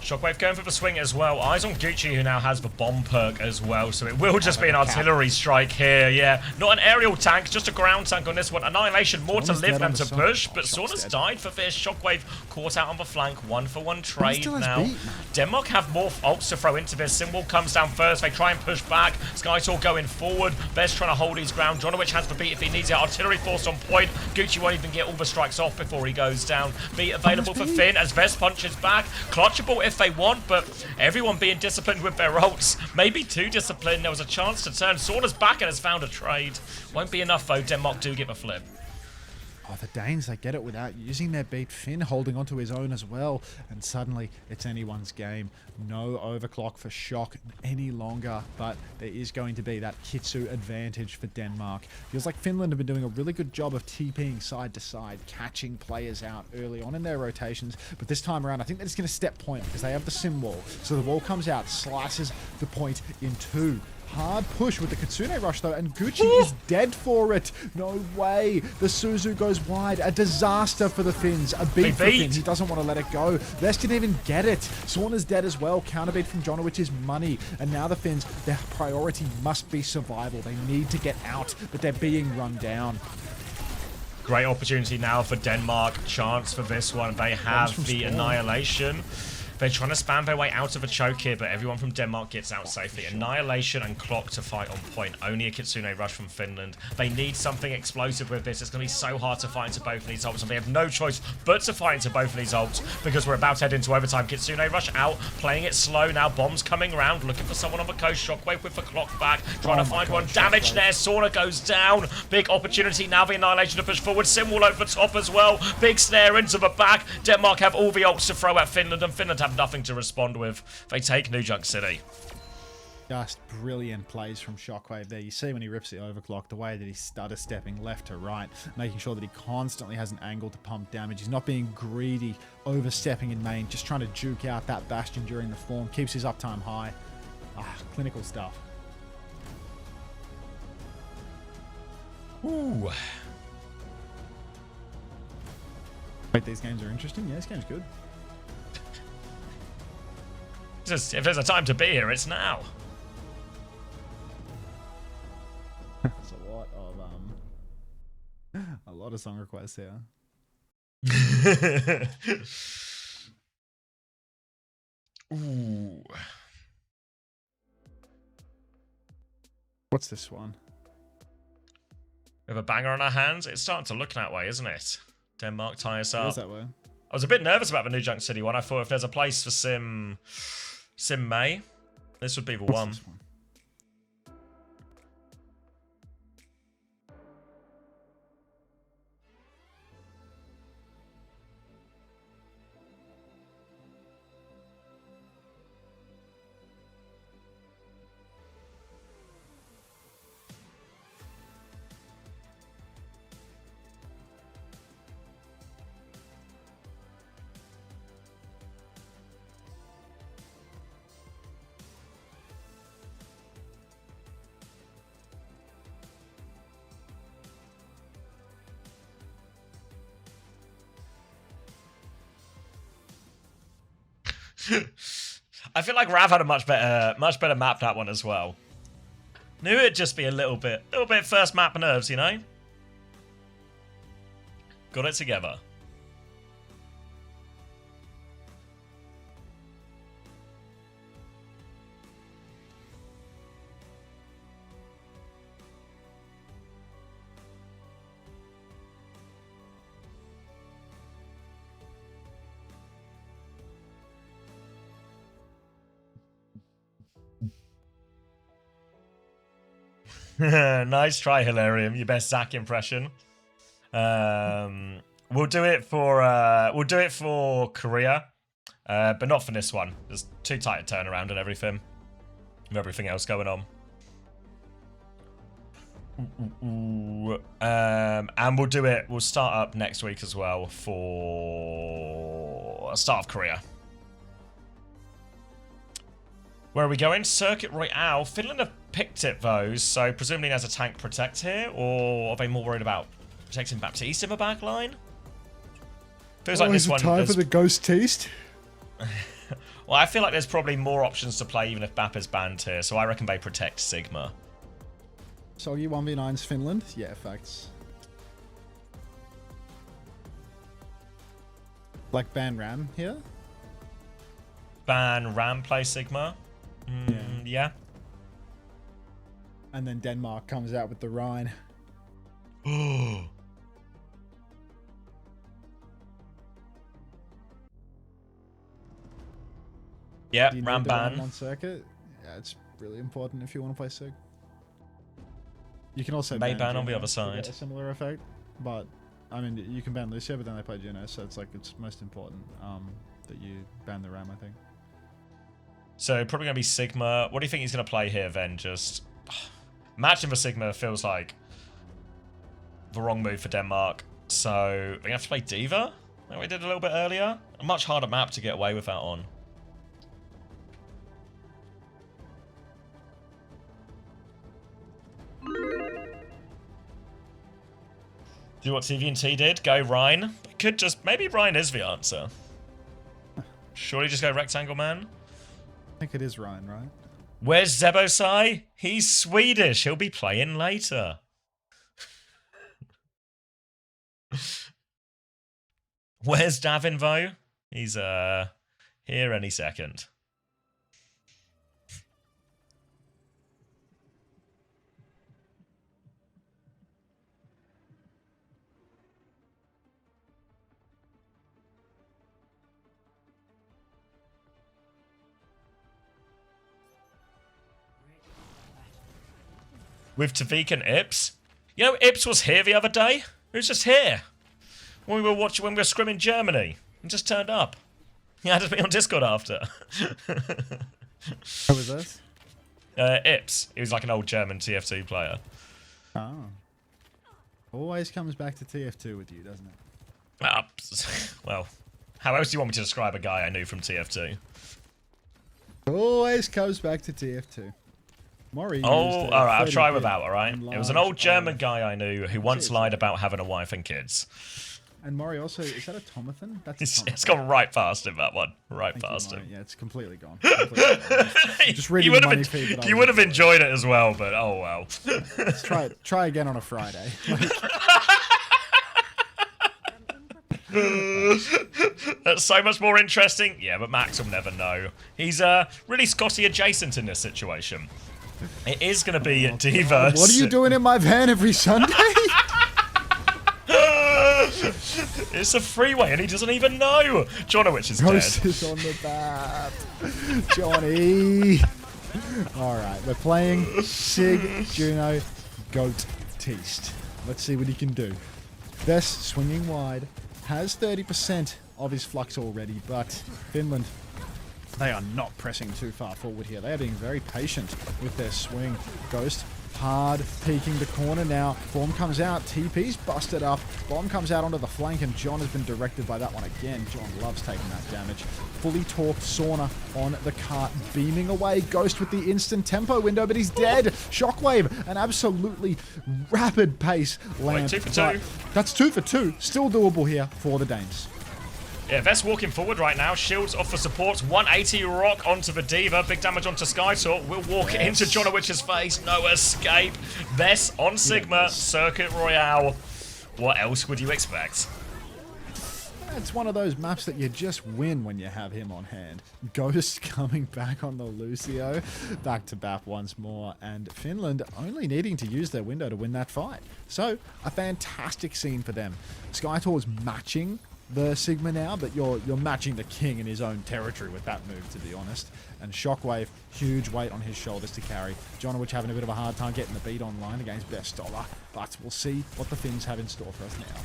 Shockwave going for the swing as well. Eyes on Gucci, who now has the bomb perk as well, so it will just be an artillery strike here, yeah. Not an aerial tank, just a ground tank on this one. Annihilation, more to live than to push, but Sauna's died for this. Shockwave caught out on the flank, 1-for-1 trade now. Denmark have more ults to throw into this. Symbol comes down first, they try and push back. Skytor going forward, Bez trying to hold his ground. Jonowitz has the beat if he needs it. Artillery force on point. Gucci won't even get all the strikes off before he goes down. Beat available for Finn as Vez punches back. Clutchable if they want, but everyone being disciplined with their ults. Maybe too disciplined. There was a chance to turn. Sauna's back and has found a trade. Won't be enough though. Denmark do give a flip. Oh, the Danes, they get it without using their beat. Finn holding onto his own as well. And suddenly, it's anyone's game. No overclock for Shock any longer. But there is going to be that Kitsu advantage for Denmark. Feels like Finland have been doing a really good job of TPing side to side, catching players out early on in their rotations. But this time around, I think they're just going to step point because they have the sim wall. So the wall comes out, slices the point in two. Hard push with the Kitsune rush though, and Gucci is dead for it. No way. The Suzu goes goes wide. A disaster for the Finns. A beat for Finn. He doesn't want to let it go. Vest didn't even get it. Sorna's dead as well. Counterbeat from Jonowich is money. And now the Finns, their priority must be survival. They need to get out, but they're being run down. Great opportunity now for Denmark. Chance for this one. They have the Annihilation. They're trying to spam their way out of a choke here, but everyone from Denmark gets out safely. Annihilation and Clock to fight on point. Only a Kitsune rush from Finland. They need something explosive with this. It's going to be so hard to fight into both of these ults, and they have no choice but to fight into both of these ults because we're about to head into overtime. Kitsune rush out, playing it slow now. Bombs coming around, looking for someone on the coast. Shockwave with the Clock back, trying to find one. Damage there. Sorna goes down. Big opportunity now. The Annihilation to push forward. Simwall over the top as well. Big snare into the back. Denmark have all the ults to throw at Finland, and Finland have nothing to respond with. They take New Junk City. Just brilliant plays from Shockwave there. You see when he rips the overclock, the way that he's stutter stepping left to right, making sure that he constantly has an angle to pump damage. He's not being greedy, overstepping in main, just trying to juke out that Bastion during the form. Keeps his uptime high. Clinical stuff. Ooh. Wait, these games are interesting? Yeah, this game's good. Just, if there's a time to be here, it's now. There's a lot of song requests here. Ooh. What's this one? We have a banger on our hands. It's starting to look that way, isn't it? Denmark tie us up. It is that way. I was a bit nervous about the New Junk City one. I thought if there's a place for Sim May, this would be the one. I feel like Rav had a much better map that one as well. Knew it'd just be a little bit first map nerves, you know? Got it together. Nice try, Hilarium. Your best Zack impression. We'll do it for Korea, but not for this one. There's too tight a turnaround and everything. With everything else going on. And we'll start up next week as well for start of Korea. Where are we going? Circuit Royale. Finland have picked it though, so presumably there's a tank protect here, or are they more worried about protecting Baptiste in the back line? Feels like this one. Time for the Ghost Taste. Well, I feel like there's probably more options to play even if Bap is banned here, so I reckon they protect Sigma. Soggy 1v9's Finland? Yeah, facts. Like ban Ram here? Ban Ram play Sigma? Yeah. And then Denmark comes out with the Rhine. Yeah, Do you Ram need the Rhine ban. on circuit? Yeah, it's really important if you want to play Sig. You can also May ban on the Juno other to side. get a similar effect, but I mean you can ban Lucia, but then they play Juno, so it's like it's most important that you ban the Ram, I think. So probably gonna be Sigma. What do you think he's gonna play here then? Just matching for Sigma feels like the wrong move for Denmark. So we have to play Diva, like we did a little bit earlier. A much harder map to get away with that on. Do what TV&T did. Go Rhine. Could just... Maybe Rhine is the answer. Surely just go Rectangle Man. I think it is Ryan, right? Where's Zebosai? He's Swedish. He'll be playing later. Where's Davinvo? He's here any second. With Tavik and Ips. You know, Ips was here the other day. He was just here. When we were scrimming Germany. And just turned up. He added me on Discord after. Who was this? Ips. He was like an old German TF2 player. Oh. Always comes back to TF2 with you, doesn't it? Well, how else do you want me to describe a guy I knew from TF2? Always comes back to TF2. Maury alright, I'll try without, alright? It was an old German guy I knew who once lied about having a wife and kids. And Maury also, is that a Tomathan? That's It's gone right past him, that one. Right past him. Yeah, it's completely gone. Just reading the money feed, but you would have enjoyed it as well, but oh well. Let's try again on a Friday. That's so much more interesting. Yeah, but Max will never know. He's really Scotty adjacent in this situation. It is going to be Divas. What are you doing in my van every Sunday? It's a freeway and he doesn't even know. Jonowich is Ghost dead. is on the map. Johnny. Alright, we're playing Sig, Juno, Goat, Teast. Let's see what he can do. Best swinging wide. Has 30% of his flux already, but Finland, they are not pressing too far forward here. They are being very patient with their swing. Ghost hard peeking the corner now. Form comes out. TP's busted up. Bomb comes out onto the flank, and John has been directed by that one again. John loves taking that damage. Fully torqued Sauna on the cart, beaming away. Ghost with the instant tempo window, but he's dead. Shockwave, an absolutely rapid pace land. Wait, 2 for 2. That's 2 for 2. Still doable here for the Danes. Yeah, Vest walking forward right now. Shields off for supports. 180 rock onto the Diva. Big damage onto Skytalk. Will walk into Jonowich's face. No escape. Vest on Sigma. Circuit Royale. What else would you expect? It's one of those maps that you just win when you have him on hand. Ghost coming back on the Lucio. Back to BAP once more. And Finland only needing to use their window to win that fight. So, a fantastic scene for them. Skytor's matching the Sigma now, but you're matching the king in his own territory with that move, to be honest. And Shockwave, huge weight on his shoulders to carry. Jonowich having a bit of a hard time getting the beat online against Best Dollar, but we'll see what the Finns have in store for us now.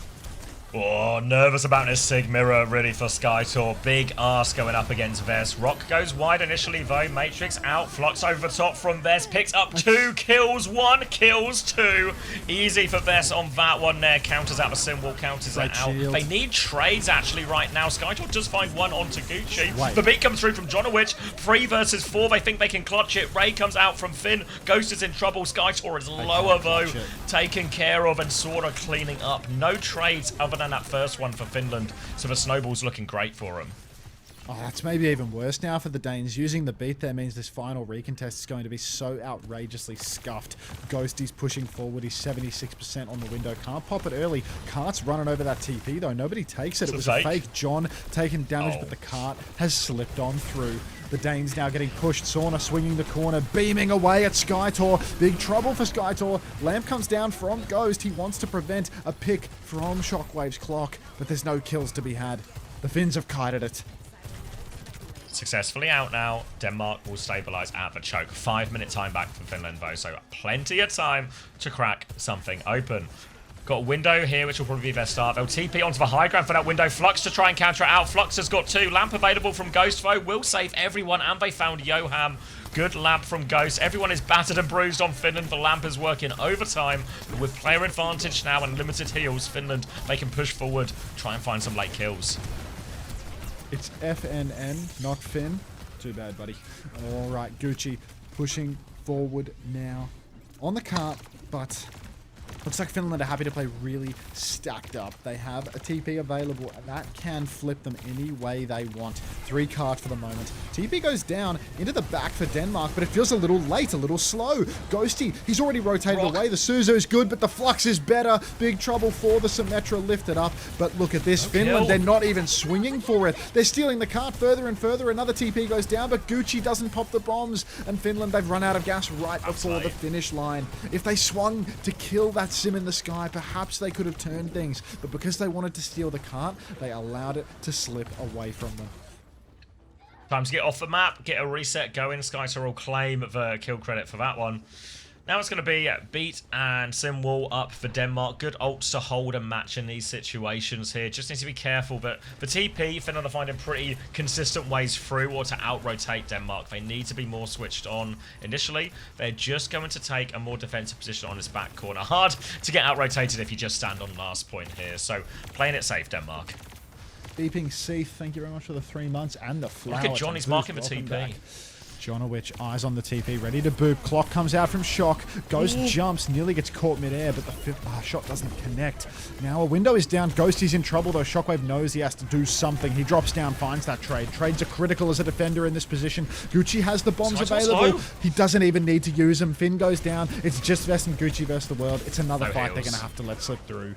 Oh, nervous about this Sig mirror, really, for Skytor. Big ass going up against Vest. Rock goes wide initially, though. Matrix out. Flux over the top from Vest. Picks up 2 kills. 1 kills 2. Easy for Vest on that one there. Counters out the Sinwall. Counters it out. Shield. They need trades, actually, right now. Skytor does find 1 onto Gucci. The beat comes through from Jonowich. 3 versus 4. They think they can clutch it. Ray comes out from Finn. Ghost is in trouble. Skytor is lower, though. Taken care of, and Sora cleaning up. No trades other than that first one for Finland, so the snowball's looking great for him. Oh, that's maybe even worse now for the Danes. Using the beat there means this final recontest is going to be so outrageously scuffed. Ghost is pushing forward. He's 76% on the window. Can't pop it early. Cart's running over that TP, though. Nobody takes it. It was a fake. John taking damage, but the cart has slipped on through. The Danes now getting pushed. Sauna swinging the corner, beaming away at Skytor. Big trouble for Skytor. Lamp comes down from Ghost. He wants to prevent a pick from Shockwave's clock, but there's no kills to be had. The Finns have kited it. Successfully out now. Denmark will stabilize at the choke. 5-minute time back for Finland, though, so plenty of time to crack something open. Got a window here, which will probably be their start. They'll TP onto the high ground for that window. Flux to try and counter it out. Flux has got 2. Lamp available from Ghost, though. Will save everyone, and they found Johan. Good lamp from Ghost. Everyone is battered and bruised on Finland. The lamp is working overtime. But with player advantage now and limited heals, Finland, they can push forward, try and find some late kills. It's FNN, not Finn. Too bad, buddy. All right, Gucci pushing forward now on the cart, but Looks like Finland are happy to play really stacked up. They have a TP available, and that can flip them any way they want. 3 cards for the moment. TP goes down into the back for Denmark, but it feels a little late, a little slow. Ghosty, he's already rotated away. The Suzu's good, but the Flux is better. Big trouble for the Symmetra, lifted up. But look at this, Finland, they're not even swinging for it. They're stealing the cart further and further. Another TP goes down, but Gucci doesn't pop the bombs. And Finland, they've run out of gas right before the finish line. If they swung to kill that Sim in the sky, perhaps they could have turned things, but because they wanted to steal the cart, they allowed it to slip away from them. Time to get off the map, get a reset going. Skytor will claim the kill credit for that one. Now it's going to be Beat and Simwall up for Denmark. Good ults to hold and match in these situations here. Just need to be careful, but for TP, Finland are finding pretty consistent ways through or to out-rotate Denmark. They need to be more switched on initially. They're just going to take a more defensive position on his back corner. Hard to get out-rotated if you just stand on last point here. So playing it safe, Denmark. Beeping Seath, thank you very much for the 3 months and the flower. Look at Johnny's marking the TP. Jonowich, eyes on the TP, ready to boop. Clock comes out from Shock. Ghost jumps, nearly gets caught midair, but the 5th shot doesn't connect. Now a window is down. Ghosty's in trouble, though. Shockwave knows he has to do something. He drops down, finds that trade. Trades are critical as a defender in this position. Gucci has the bombs available. He doesn't even need to use them. Finn goes down. It's just Vest and Gucci versus the world. It's another fight they're going to have to let slip through.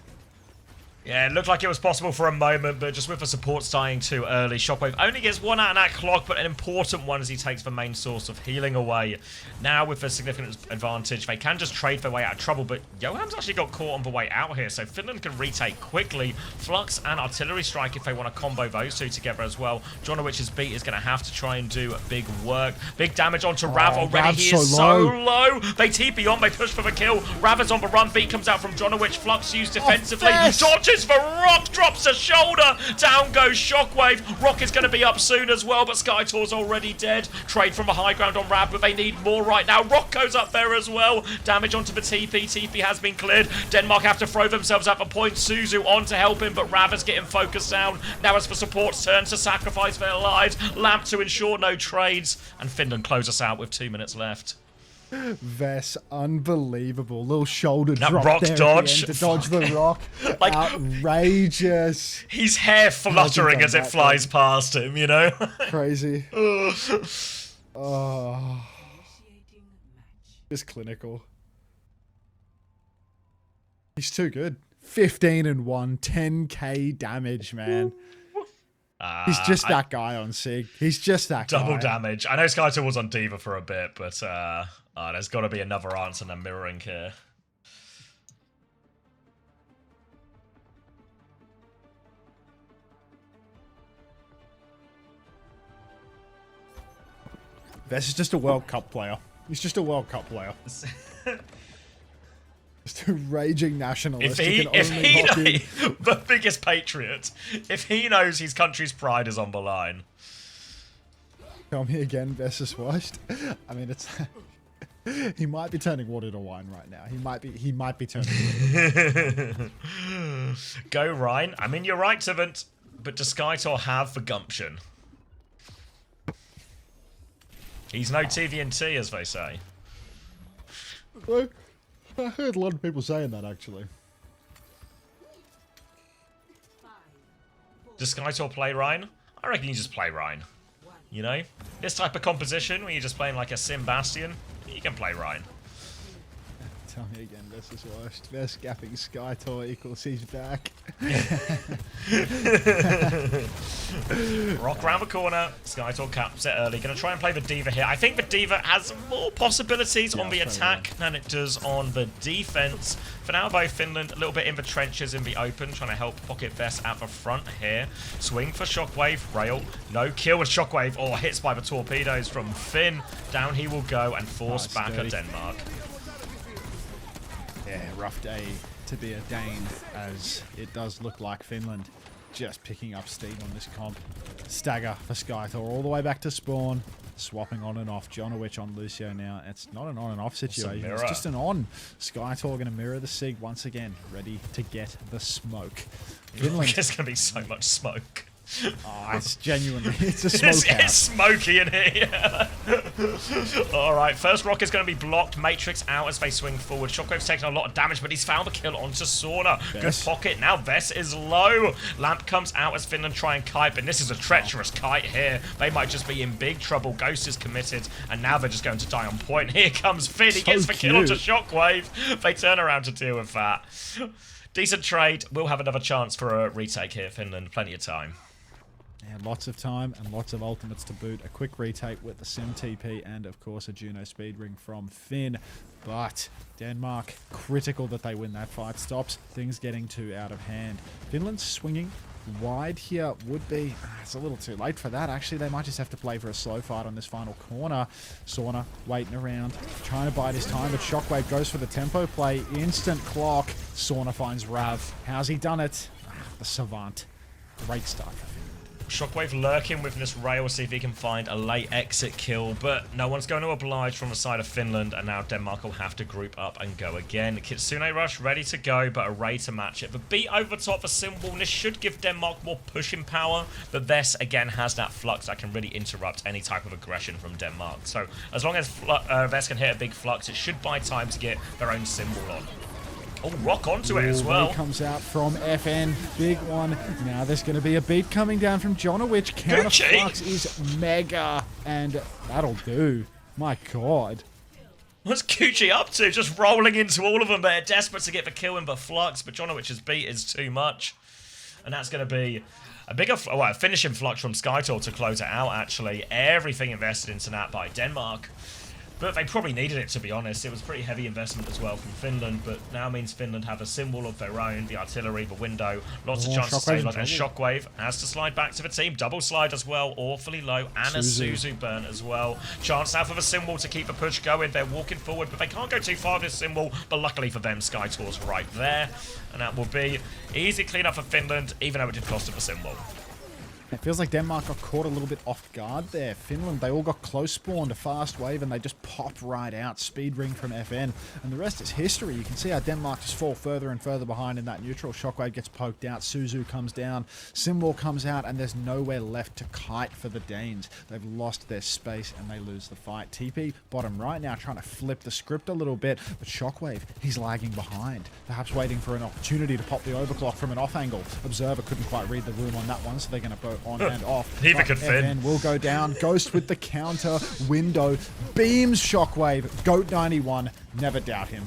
Yeah, it looked like it was possible for a moment, but just with the supports dying too early, Shockwave only gets 1 out of that clock, but an important one as he takes the main source of healing away. Now with a significant advantage, they can just trade their way out of trouble, but Joham's actually got caught on the way out here, so Finland can retake quickly. Flux and Artillery Strike if they want to combo those two together as well. Jonowich's Beat is going to have to try and do big work. Big damage onto Rav already. Rav's He is so low. They TP on, they push for the kill. Rav is on the run. Beat comes out from Jonowich. Flux used defensively. Dodges for Rock, drops a shoulder. Down goes Shockwave. Rock is going to be up soon as well, but Skytor's already dead. Trade from the high ground on Rav, but they need more right now. Rock goes up there as well. Damage onto the TP. TP has been cleared. Denmark have to throw themselves at the point. Suzu on to help him, but Rav is getting focused down. Now it's for support's turn to sacrifice their lives. Lamp to ensure no trades. And Finland close us out with 2 minutes left. Vess, unbelievable. Little shoulder that drop rock there dodge. To dodge the rock. Like, outrageous. His hair fluttering as it flies past him, you know? Crazy. Oh. Just clinical. He's too good. 15-1, 10k damage, man. He's just that guy on Sig. He's just that guy. Double damage. I know Skytor was on Diva for a bit, but there's got to be another answer than mirroring here. Vess is just a World Cup player. He's just a World Cup player. Just a raging nationalist. If he knows, the biggest patriot, if he knows his country's pride is on the line. Tell me again, Vess is washed. I mean, it's... he might be turning water to wine right now. He might be turning water to wine. Go, Ryan. I mean, you're right, Tivant, but does Skytor have the gumption? He's no TVNT, as they say. Well, I heard a lot of people saying that, actually. Does Skytor play Ryan? I reckon you just play Ryan. You know? This type of composition, where you're just playing like a Sim Bastion, you can play Ryan. Tell me again, Vess is worst. Vess gapping Skytor equals he's back. Rock round the corner. Skytor caps it early. Going to try and play the Diva here. I think the Diva has more possibilities on the attack than it does on the defense. For now, though, Finland a little bit in the trenches in the open, trying to help Pocket Vest at the front here. Swing for Shockwave. Rail. No kill with Shockwave. Or hits by the torpedoes from Finn. Down he will go and force back at Denmark. Yeah, rough day to be a Dane, as it does look like Finland just picking up steam on this comp. Stagger for Skytor all the way back to spawn. Swapping on and off. Jonowich on Lucio now. It's not an on and off situation. It's just an on. Skytor going to mirror the Sig once again. Ready to get the smoke. Finland. There's going to be so much smoke. Oh, it's genuinely, it's a smokehouse. It's smoky in here. Alright, first rock is going to be blocked. Matrix out as they swing forward. Shockwave's taking a lot of damage, but he's found the kill onto Sauna. Good pocket. Now Vess is low. Lamp comes out as Finland try and kite, but this is a treacherous kite here. They might just be in big trouble. Ghost is committed, and now they're just going to die on point. Here comes Finn. He gets the kill onto Shockwave. They turn around to deal with that. Decent trade. We'll have another chance for a retake here, Finland. Plenty of time. And lots of time and lots of ultimates to boot. A quick retake with the Sim TP and, of course, a Juno speed ring from Finn. But Denmark, critical that they win that fight. Stops things getting too out of hand. Finland swinging wide here would be... It's a little too late for that. Actually, they might just have to play for a slow fight on this final corner. Sauna waiting around, trying to bide his time, but Shockwave goes for the tempo play. Instant clock. Sauna finds Rav. How's he done it? The Savant. Great start for Finland. Shockwave lurking with this rail, see if he can find a late exit kill, but no one's going to oblige from the side of Finland, and now Denmark will have to group up and go again. Kitsune Rush ready to go, but Array to match it. The beat over top for Symbol, this should give Denmark more pushing power, but Vess again has that flux that can really interrupt any type of aggression from Denmark. So as long as Vess can hit a big flux, it should buy time to get their own Symbol on. Oh, rock onto it as well. Comes out from FN. Big one. Now there's going to be a beat coming down from Jonowich. Counter flux is mega. And that'll do. My God. What's Gucci up to? Just rolling into all of them there. Desperate to get the kill in the flux, but Jonowich's beat is too much. And that's going to be a bigger, well, a finishing flux from Skytor to close it out, actually. Everything invested into that by Denmark. But they probably needed it, to be honest. It was pretty heavy investment as well from Finland, but now means Finland have a symbol of their own, the artillery, the window, lots of chances to stay alive, and Shockwave has to slide back to the team. Double slide as well, awfully low, and a Suzu burn as well. Chance now for the symbol to keep the push going. They're walking forward, but they can't go too far with this symbol, but luckily for them, Skytor's right there, and that will be easy cleanup for Finland, even though it did cost them a symbol. It feels like Denmark got caught a little bit off guard there. Finland, they all got close spawned, a fast wave, and they just pop right out. Speed ring from FN. And the rest is history. You can see how Denmark just fall further and further behind in that neutral. Shockwave gets poked out. Suzu comes down. Symbol comes out, and there's nowhere left to kite for the Danes. They've lost their space, and they lose the fight. TP, bottom right now, trying to flip the script a little bit. But Shockwave, he's lagging behind. Perhaps waiting for an opportunity to pop the overclock from an off angle. Observer couldn't quite read the room on that one, so they're going to go on and off. Neither could Finn. Will go down. Ghost with the counter. Window. Beams Shockwave. Goat 91. Never doubt him.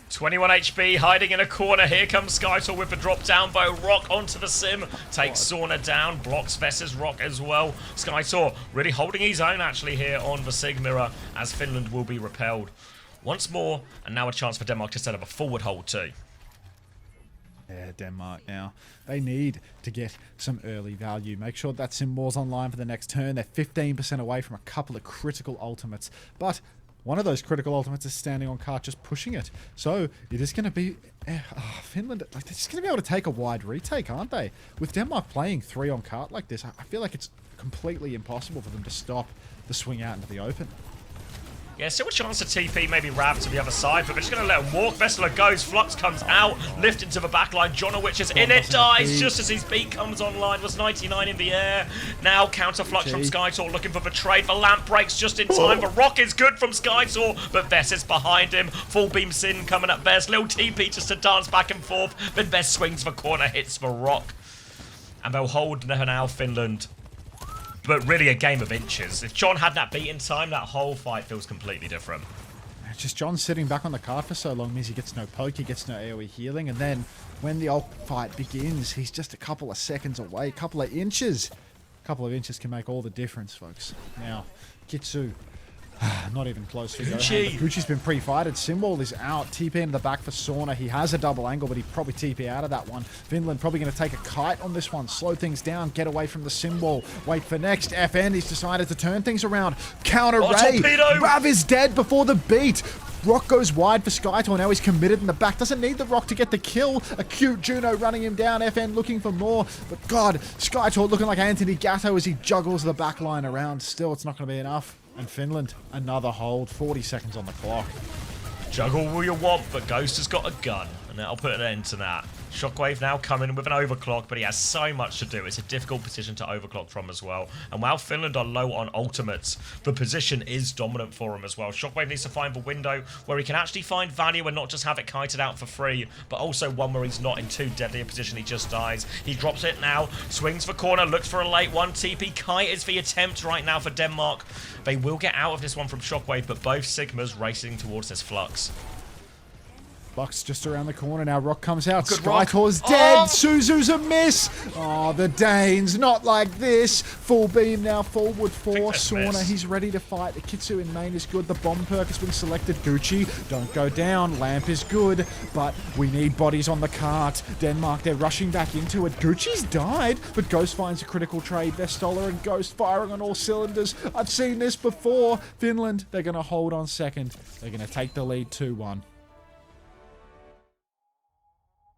21 HP, hiding in a corner. Here comes Skytor with the drop down bow. Rock onto the sim. Takes Sauna down. Blocks Vess's rock as well. Skytor really holding his own actually here on the Sig Mirror as Finland will be repelled. Once more, and now a chance for Denmark to set up a forward hold too. Yeah, Denmark now. They need to get some early value. Make sure that symbol's online for the next turn. They're 15% away from a couple of critical ultimates. But one of those critical ultimates is standing on cart, just pushing it. So it is going to be... Finland, like, they're just going to be able to take a wide retake, aren't they? With Denmark playing 3 on cart like this, I feel like it's completely impossible for them to stop the swing out into the open. Yeah, still a chance to TP, maybe Rav to the other side, but they're just going to let him walk. Vessela goes, Flux comes out, lift into the backline. Jonowich is in it, dies just as his beat comes online. Was 99 in the air. Now counter Flux from Skytor looking for the trade. The lamp breaks just in time. The rock is good from Skytor, but Vess is behind him. Full beam Sin coming at Vess. Little TP just to dance back and forth. Then Vess swings the corner, hits the rock. And they'll hold now Finland. But really a game of inches. If John had that beat in time, that whole fight feels completely different. Just John sitting back on the card for so long means he gets no poke, he gets no AoE healing, and then when the ult fight begins, he's just a couple of seconds away, a couple of inches. A couple of inches can make all the difference, folks. Now, Kitsu. Not even close for Johan. Gucci's been pre-fighted. Symbol is out. TP into the back for Sauna. He has a double angle, but he'd probably TP out of that one. Finland probably going to take a kite on this one. Slow things down. Get away from the Symbol. Wait for next. FN, he's decided to turn things around. Counter Ray. Rav is dead before the beat. Rock goes wide for Skytor. Now he's committed in the back. Doesn't need the rock to get the kill. A cute Juno running him down. FN looking for more. But God, Skytor looking like Anthony Gatto as he juggles the back line around. Still, it's not going to be enough. And Finland, another hold. 40 seconds on the clock. Juggle all you want, but Ghost has got a gun. And that'll put an end to that. Shockwave now coming with an overclock, but he has so much to do. It's a difficult position to overclock from as well. And while Finland are low on ultimates, the position is dominant for him as well. Shockwave needs to find the window where he can actually find value and not just have it kited out for free, but also one where he's not in too deadly a position. He just dies. He drops it now, swings for corner, looks for a late one. TP kite is the attempt right now for Denmark. They will get out of this one from Shockwave, but both Sigmas racing towards this Flux. Flux just around the corner now. Rock comes out. Good Rock. Skytor's dead. Oh! Suzu's a miss. Oh, the Danes. Not like this. Full beam now forward for Sauna. He's ready to fight. The Kitsu in main is good. The bomb perk has been selected. Gucci, don't go down. Lamp is good, but we need bodies on the cart. Denmark, they're rushing back into it. Gucci's died, but Ghost finds a critical trade. Vestola and Ghost firing on all cylinders. I've seen this before. Finland, they're going to hold on second. They're going to take the lead 2-1.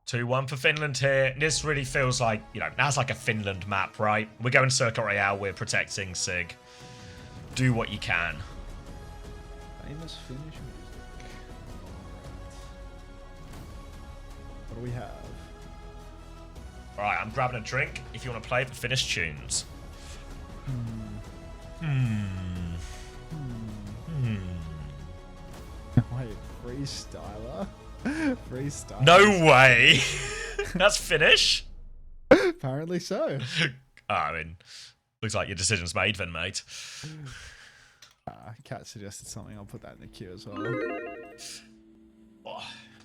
2-1 for Finland here. This really feels like, you know, that's like a Finland map, right? We're going Circuit Royale, we're protecting Sig. Do what you can. Famous Finnish music. What do we have? Alright, I'm grabbing a drink if you want to play the Finnish tunes. Wait, freestyler? Freestyle. No way! That's Finnish? Apparently so. I mean, looks like your decision's made then, mate. Kat suggested something. I'll put that in the queue as well. There's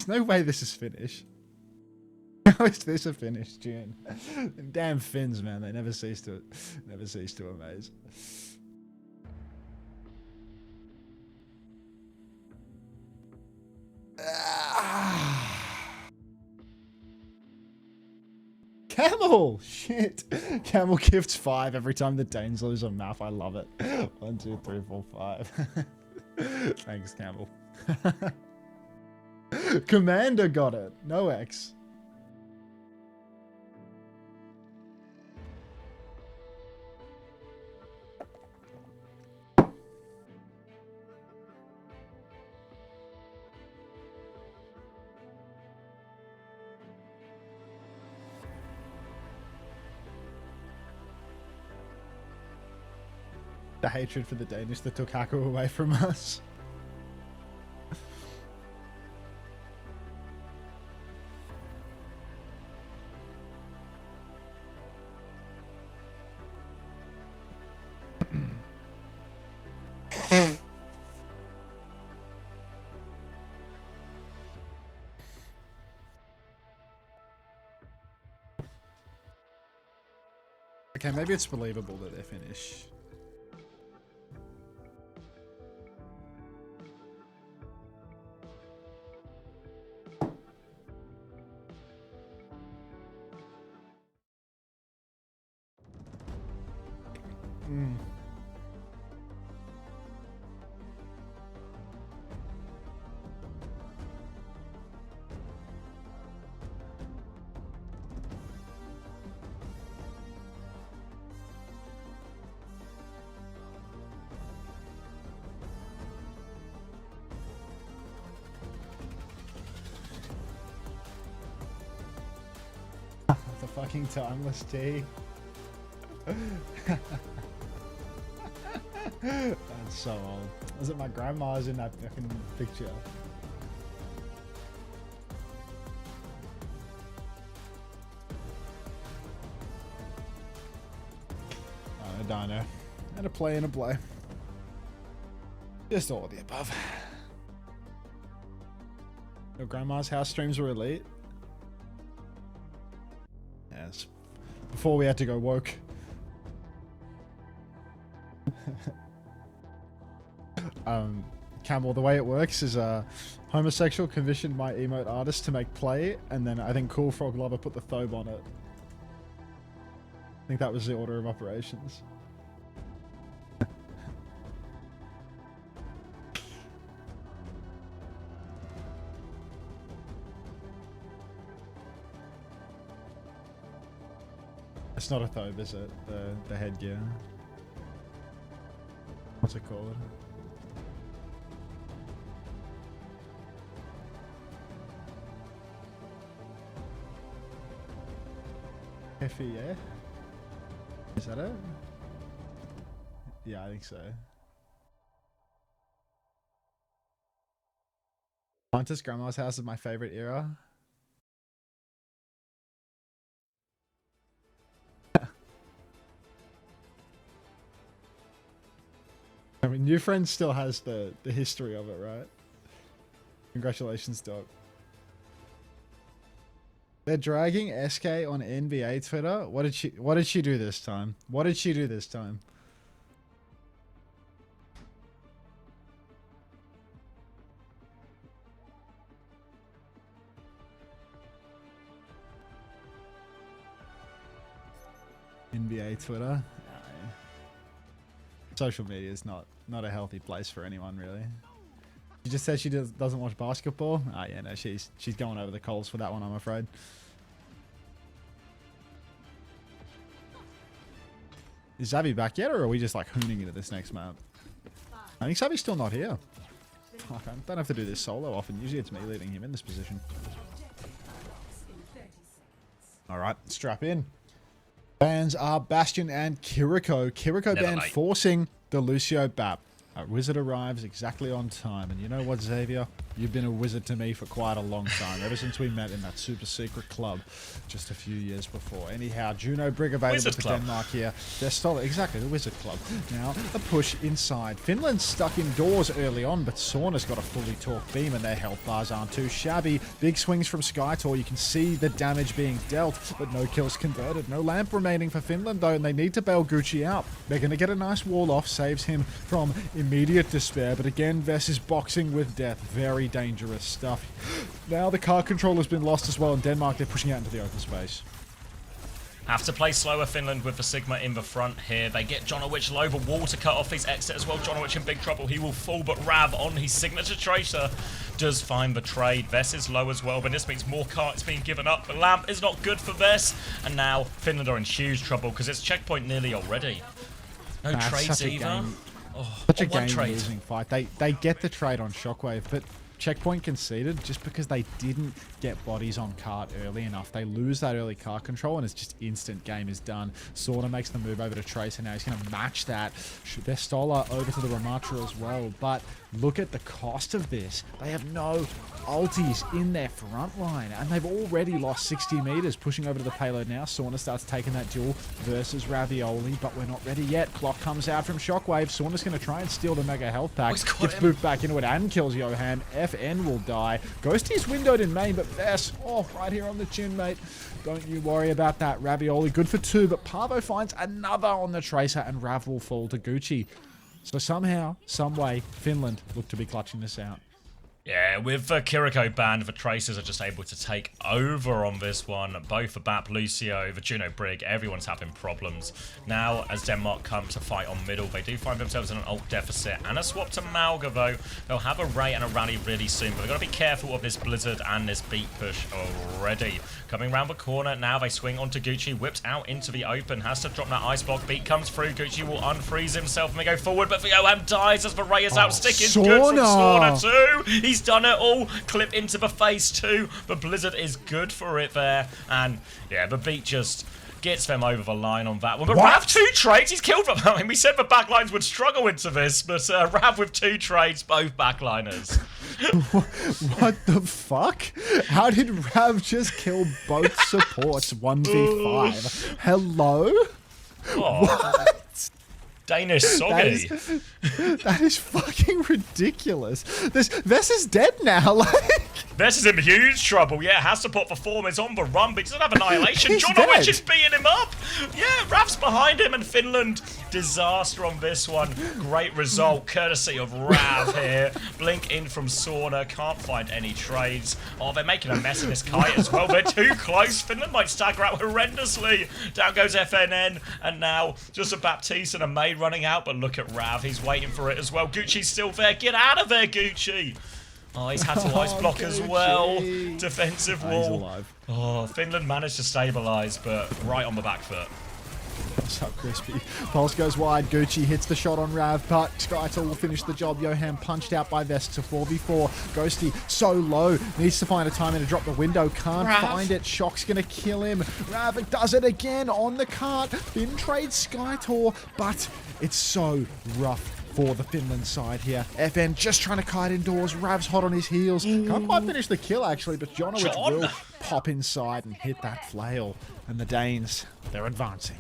no way this is Finnish. How is this a Finnish tune? Damn Finns, man. They never cease to amaze. Camel! Shit. Camel gifts 5 every time the Danes lose a map. I love it. 1, 2, 3, 4, 5. Thanks, Camel. Commander got it. No X. The hatred for the Danish that took Haku away from us. Okay, maybe it's believable that they're Finnish. The fucking timeless tea. That's so old. Was it my grandma's in that fucking picture? A dino. And a play and a play. Just all of the above. Your grandma's house streams were elite. Yes. Before we had to go woke. Camel, the way it works is homosexual commissioned my emote artist to make play, and then I think Cool Frog Lover put the thobe on it. I think that was the order of operations. It's not a thobe, is it? The headgear. What's it called? FEF? Is that it? Yeah, I think so. Hunter's Grandma's House is my favorite era. I mean, New Friends still has the history of it, right? Congratulations, Doc. They're dragging SK on NBA Twitter. What did she do this time? What did she do this time? NBA Twitter. Social media is not a healthy place for anyone, really. She just said she doesn't watch basketball. Ah, yeah, no, she's going over the coals for that one, I'm afraid. Is Xavi back yet, or are we just like hooning into this next map? I think Xavi's still not here. Fuck, I don't have to do this solo often. Usually it's me leading him in this position. Alright, strap in. Bans are Bastion and Kiriko. Kiriko ban forcing the Lucio BAP. A wizard arrives exactly on time. And you know what, Xavier? You've been a wizard to me for quite a long time. Ever since we met in that super secret club just a few years before. Anyhow, Juno Brig available for Denmark here. They're solid. Exactly, the Wizard Club. Now, a push inside. Finland's stuck indoors early on, but Sauna's got a fully torqued beam and their health bars aren't too shabby. Big swings from Skytor. You can see the damage being dealt, but no kills converted. No lamp remaining for Finland, though, and they need to bail Gucci out. They're going to get a nice wall off, saves him from immediate despair, but again, Vess is boxing with death. Very dangerous stuff. Now the car control has been lost as well in Denmark. They're pushing out into the open space. Have to play slower Finland with the Sigma in the front here. They get Jonowich low, but wall to cut off his exit as well. Jonowich in big trouble. He will fall, but Rav on his signature tracer does find the trade. Vess is low as well, but this means more carts being given up. The lamp is not good for Vess, and now Finland are in huge trouble because it's checkpoint nearly already. No trades either. Oh, such a game-losing fight. They get the trade on Shockwave, but checkpoint conceded just because they didn't get bodies on cart early enough. They lose that early car control and it's just instant. Game is done. Sorta makes the move over to Tracer now. He's going to match that. Their Stolar over to the Ramatra as well, but look at the cost of this. They have no ultis in their front line, and they've already lost 60 meters. Pushing over to the payload now. Sauna starts taking that duel versus Ravioli, but we're not ready yet. Clock comes out from Shockwave. Sauna's going to try and steal the Mega Health Pack. Gets moved back into it and kills Johan. FN will die. Ghosty's windowed in main, but Vess, oh, right here on the chin, mate. Don't you worry about that. Ravioli, good for 2, but Parvo finds another on the Tracer, and Rav will fall to Gucci. So somehow, some way, Finland look to be clutching this out. Yeah, with Kiriko banned, the Tracers are just able to take over on this one. Both the BAP, Lucio, the Juno Brig, everyone's having problems. Now, as Denmark come to fight on middle, they do find themselves in an ult deficit and a swap to Malga, though. They'll have a Ray and a rally really soon, but they've got to be careful of this Blizzard and this beat push already. Coming around the corner, now they swing onto Gucci, whipped out into the open, has to drop that ice block. Beat comes through, Gucci will unfreeze himself and they go forward, but Theoham dies as the Ray is out. Stick is good from Sauna too. He's done it all. Clip into the face too. The Blizzard is good for it there. And yeah, the beat just gets them over the line on that one. But Rav 2 trades, he's killed them. I mean, we said the backlines would struggle into this, but Rav with 2 trades, both backliners. What the fuck? How did Rav just kill both supports 1v5? Hello? Oh. What? Danish soggy. That is fucking ridiculous. Vess is dead now, like. Vess is in huge trouble. Yeah, has to put the form is on the run, but he doesn't have annihilation. He's Jonowich is beating him up. Yeah, Rav's behind him, and Finland, disaster on this one. Great result, courtesy of Rav here. Blink in from Sauna, can't find any trades. Oh, they're making a mess of this kite as well. They're too close. Finland might stagger out horrendously. Down goes FNN, and now just a Baptiste and a maid running out, but look at Rav, he's waiting for it as well. Gucci's still there. Get out of there, Gucci. Oh, he's had to ice block as well. Defensive wall. He's alive. Oh, Finland managed to stabilize, but right on the back foot. What's up, Crispy? Pulse goes wide. Gucci hits the shot on Rav, but Skytor will finish the job. Johan punched out by Vest to 4v4. Ghosty so low. Needs to find a timing to drop the window. Can't find it. Shock's going to kill him. Rav does it again on the cart. Finn trades Skytor, but it's so rough for the Finland side here. FN just trying to kite indoors. Rav's hot on his heels. Can't quite finish the kill, actually, but Jonowitz will pop inside and hit that flail. And the Danes, they're advancing.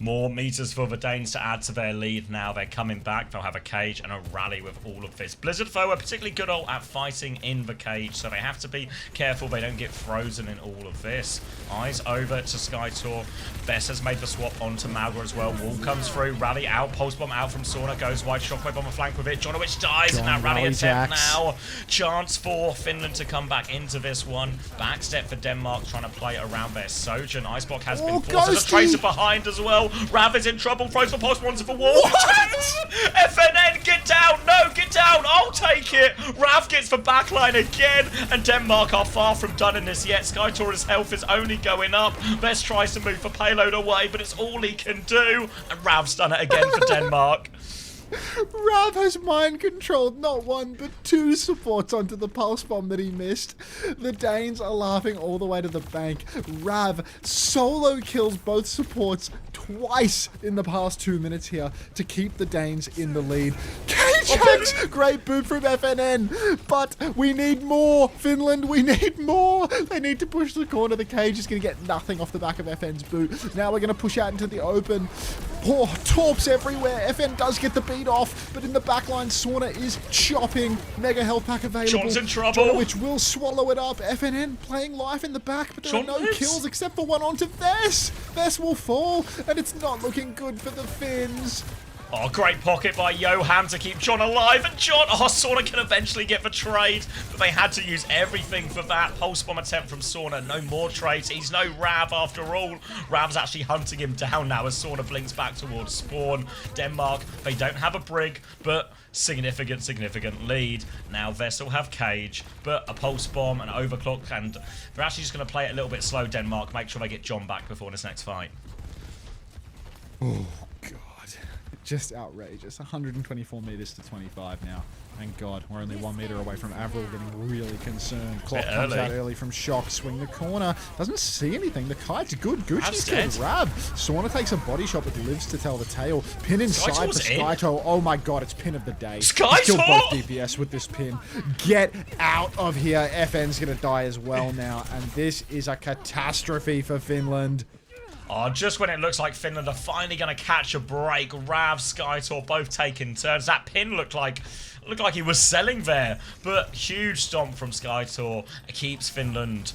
More meters for the Danes to add to their lead now. They're coming back. They'll have a cage and a rally with all of this. Blizzard foe are particularly good at fighting in the cage, so they have to be careful they don't get frozen in all of this. Eyes over to Skytor. Bess has made the swap onto Malga as well. Wall comes through. Rally out. Pulse bomb out from Sauna. Goes wide. Shockwave on the flank with it. Jonowitz dies in that rally attempt now. Chance for Finland to come back into this one. Backstep for Denmark trying to play around their Sojourn. Iceblock has been forced. There's a tracer behind as well. Rav is in trouble, throws the pulse onto the wall. FNN, get down! No, get down! I'll take it! Rav gets the backline again, and Denmark are far from done in this yet. Skytor's health is only going up. Best tries to move the payload away, but it's all he can do. And Rav's done it again for Denmark. Rav has mind controlled not one but two supports onto the pulse bomb that he missed. The Danes are laughing all the way to the bank. Rav solo kills both supports twice in the past 2 minutes here to keep the Danes in the lead. K-Chucks! Great boot from FNN, but we need more. Finland, we need more. They need to push the corner. The cage is going to get nothing off the back of FN's boot. Now we're going to push out into the open. Oh, torps everywhere. FN does get the beat off, but in the backline, Sauna is chopping. Mega health pack available. John's in trouble. Jonowitz will swallow it up. FNN playing life in the back, but there are no kills except for one onto Vess. Vess will fall, and it's not looking good for the Finns. Oh, great pocket by Johan to keep John alive. And John, Sauna can eventually get the trade. But they had to use everything for that. Pulse bomb attempt from Sauna. No more trades. He's no Rav after all. Rav's actually hunting him down now as Sauna blinks back towards spawn. Denmark, they don't have a brig, but significant lead. Now Vessel have cage, but a pulse bomb, an overclock, and they're actually just going to play it a little bit slow, Denmark. Make sure they get John back before this next fight. Oh, God. Just outrageous. 124 meters to 25 now. Thank God. We're only 1 meter away from Avril getting really concerned. Clock comes out early from Shock. Swing the corner. Doesn't see anything. The kite's good. Gucci's killed Rab. Sauna takes a body shot but lives to tell the tale. Pin inside for Skyto. Oh my God, it's pin of the day. Skyto! Kill both DPS with this pin. Get out of here. FN's going to die as well now. And this is a catastrophe for Finland. Oh, just when it looks like Finland are finally going to catch a break, Rav, Skytor both taking turns. That pin looked like he was selling there, but huge stomp from Skytor keeps Finland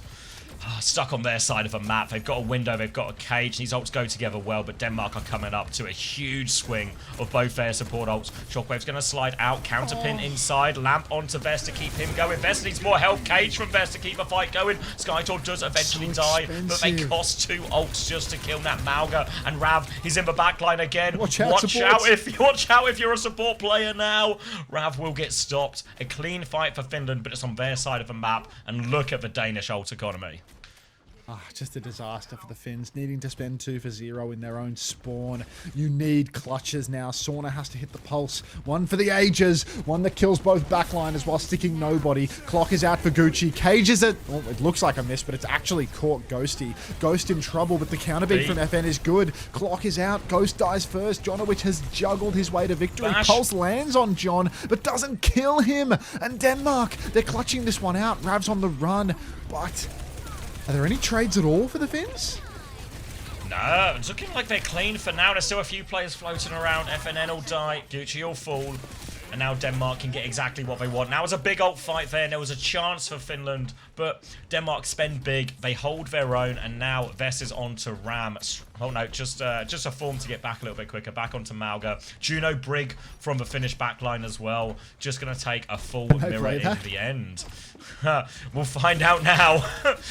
stuck on their side of the map. They've got a window, they've got a cage. These ults go together well, but Denmark are coming up to a huge swing of both their support ults. Shockwave's going to slide out, counterpin inside, lamp onto Vest to keep him going. Vest needs more help, cage from Vest to keep the fight going. Skytor does eventually die, but they cost 2 ults just to kill that Malga. And Rav, he's in the backline again. Watch out if you're a support player now. Rav will get stopped. A clean fight for Finland, but it's on their side of the map. And look at the Danish ult economy. Just a disaster for the Finns, needing to spend 2 for 0 in their own spawn. You need clutches now. Sauna has to hit the pulse. One for the ages. One that kills both backliners while sticking nobody. Clock is out for Gucci. Cages it. Oh, it looks like a miss, but it's actually caught Ghosty. Ghost in trouble, but the counterbeat from FN is good. Clock is out. Ghost dies first. Jonowitz has juggled his way to victory. Pulse lands on John, but doesn't kill him. And Denmark, they're clutching this one out. Rav's on the run, but are there any trades at all for the Finns? No, it's looking like they're clean for now. There's still a few players floating around. FNN will die, Gucci will fall. And now Denmark can get exactly what they want. Now it was a big ult fight there, and there was a chance for Finland, but Denmark spend big. They hold their own, and now Vess is on to Ram. Oh no, just a form to get back a little bit quicker. Back onto Malga. Juno Brig from the Finnish backline as well. Just going to take a full mirror in the end. We'll find out now.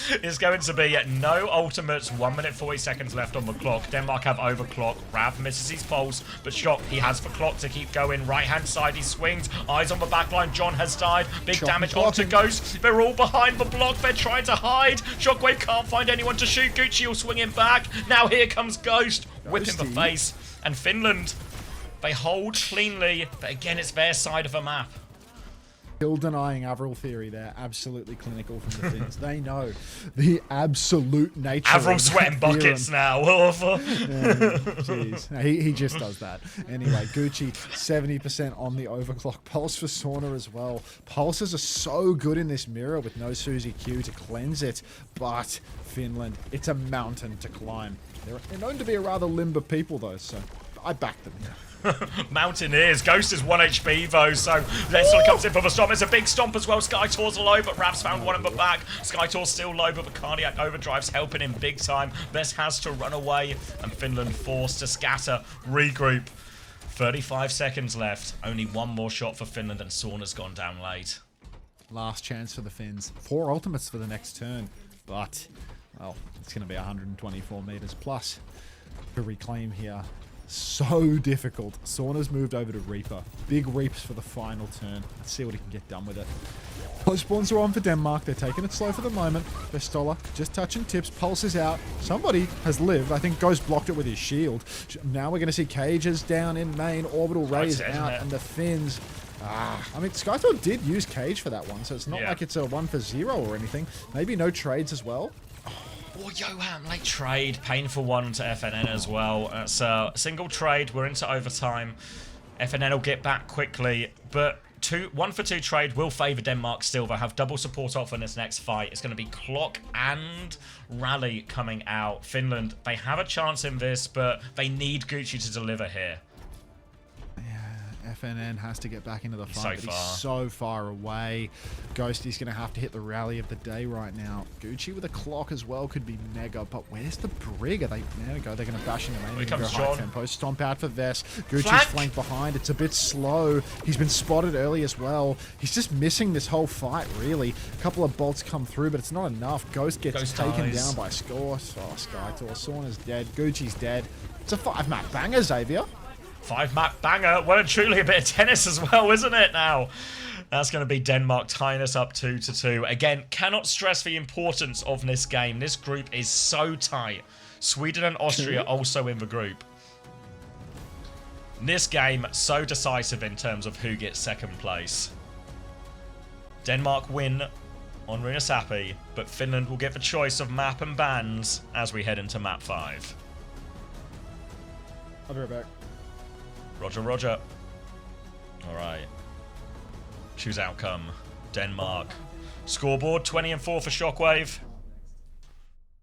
It's going to be no ultimates. 1 minute 40 seconds left on the clock. Denmark have overclock. Rav misses his pulse, but Shock, he has the clock to keep going. Right hand side, he swings. Eyes on the backline. John has died. Big damage onto Ghost. They're all behind the block. They're trying to hide. Shockwave can't find anyone to shoot. Gucci will swing him back. Now here comes Ghost. Whip him for Ghosty. face. And Finland, they hold cleanly, but again, it's their side of the map. Still denying Avril theory there. Absolutely clinical from the Finns. They know the absolute nature Avril of that sweating buckets theorem. now. Jeez. No, he just does that. Anyway, Gucci, 70% on the overclock. Pulse for Sauna as well. Pulses are so good in this mirror with no Suzy Q to cleanse it. But Finland, it's a mountain to climb. They're known to be a rather limber people, though, so I back them here. Mountaineers. Ghost is 1 HP though, so Leslie comes in for the stomp. It's a big stomp as well. Skytor's low, but Rav's found one in the back. Skytor's still low, but the cardiac overdrive's helping him big time. Bess has to run away, and Finland forced to scatter, regroup. 35 seconds left. Only one more shot for Finland, and Sauna's gone down late. Last chance for the Finns. 4 ultimates for the next turn, but, well, it's going to be 124 meters plus to reclaim here. So difficult. Sauna's moved over to Reaper. Big Reaps for the final turn. Let's see what he can get done with it. Close spawns are on for Denmark. They're taking it slow for the moment. Vestola just touching tips. Pulse is out. Somebody has lived. I think Ghost blocked it with his shield. Now we're going to see Cages down in main. Orbital Ray is out. And the Finns... I mean, Skythor did use Cage for that one, so it's not like it's a 1 for 0 or anything. Maybe no trades as well. Oh, Johan, late trade. Painful one to FNN as well. It's a single trade. We're into overtime. FNN will get back quickly, but 1 for 2 trade will favour Denmark still. They'll have double support off in this next fight. It's going to be Clock and Rally coming out. Finland, they have a chance in this, but they need Gucci to deliver here. FNN has to get back into the fight, So but far. he's so far away. Ghosty's going to have to hit the rally of the day right now. Gucci with a clock as well could be mega, but where's the Brig? There we go. They're going to bash into main and go comes high John. tempo. Stomp out for Vess. Gucci's Flank. flanked behind. It's a bit slow. He's been spotted early as well. He's just missing this whole fight, really. A couple of bolts come through, but it's not enough. Ghost gets taken down by Score. Oh, Skytor. Sauna's dead. Gucci's dead. It's a 5-map banger, Xavier. 5-map banger. Well and truly a bit of tennis as well, isn't it now? That's going to be Denmark tying us up 2-2. Again, cannot stress the importance of this game. This group is so tight. Sweden and Austria also in the group. This game, so decisive in terms of who gets second place. Denmark win on Runasapi, but Finland will get the choice of map and bans as we head into map 5. I'll be right back. Roger, roger. All right. Choose outcome. Denmark. Scoreboard 20 and 4 for Shockwave.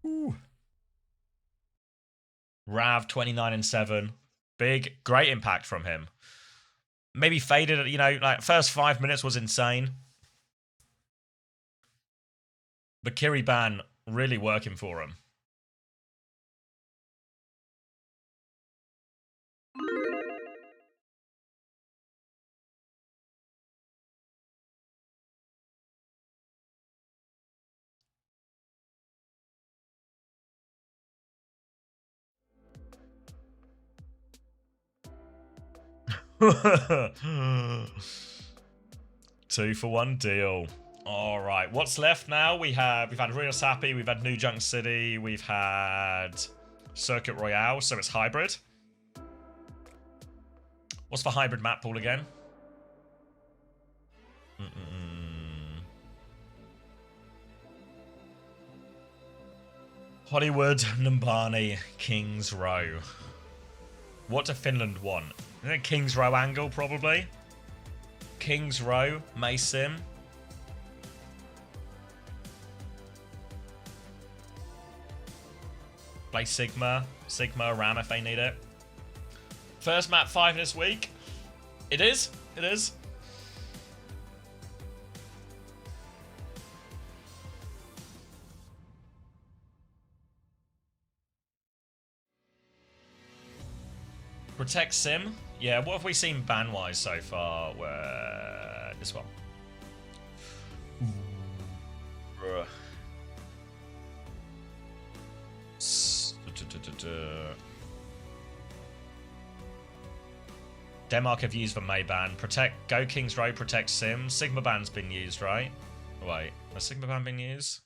Ooh. Rav 29 and 7. Big, great impact from him. Maybe faded, you know, like first 5 minutes was insane. But Kiri ban really working for him. Two for one deal. All right, what's left now? We've had Real Sappy, we've had New Junk City, we've had Circuit Royale, so it's hybrid. What's the hybrid map pool again? Hollywood, Numbani, Kings Row. What do Finland want? I think Kings Row angle, probably. Kings Row, May Sim. Play Sigma. Sigma, Ram if they need it. First map 5 this week. It is. It is. Protect Sim. Yeah, what have we seen ban-wise so far? This one. Denmark have used the May ban. Protect Go Kings Row, protect Sim. Sigma ban's been used, right? Wait, has Sigma ban been used?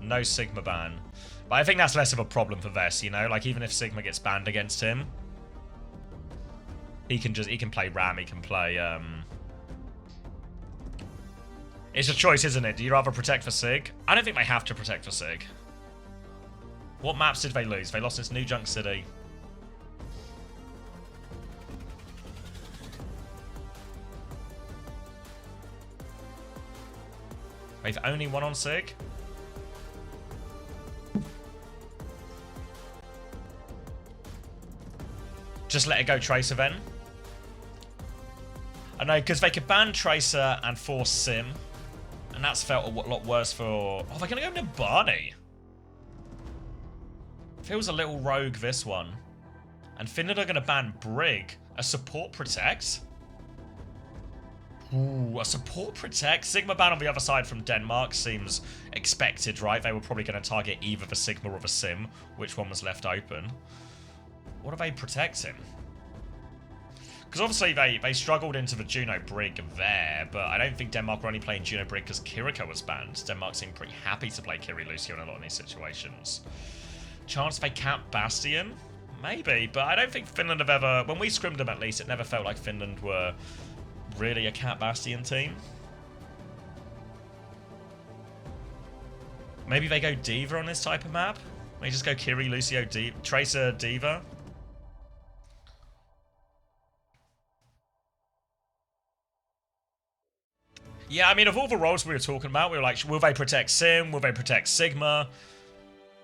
No Sigma ban. But I think that's less of a problem for Vess, you know? Like, even if Sigma gets banned against him, he can play Ram, he can play, It's a choice, isn't it? Do you rather protect for Sig? I don't think they have to protect for Sig. What maps did they lose? They lost this New Junk City. They've only won on Sig? Just let it go Tracer then. I know, because they could ban Tracer and force Sim. And that's felt a lot worse for... Oh, they're going to go into Barney. Feels a little rogue, this one. And Finland are going to ban Brig. A support protect? Ooh, a support protect? Sigma ban on the other side from Denmark seems expected, right? They were probably going to target either the Sigma or the Sim. Which one was left open? What are they protecting? Because obviously they struggled into the Juno Brig there, but I don't think Denmark were only playing Juno Brig because Kiriko was banned. Denmark seemed pretty happy to play Kiri Lucio in a lot of these situations. Chance they cap Bastion? Maybe, but I don't think Finland have ever... When we scrimmed them at least, it never felt like Finland were really a cap Bastion team. Maybe they go Diva on this type of map? Maybe just go Kiri, Lucio, Tracer, Diva? Yeah, I mean, of all the roles we were talking about, we were like, will they protect Sim? Will they protect Sigma?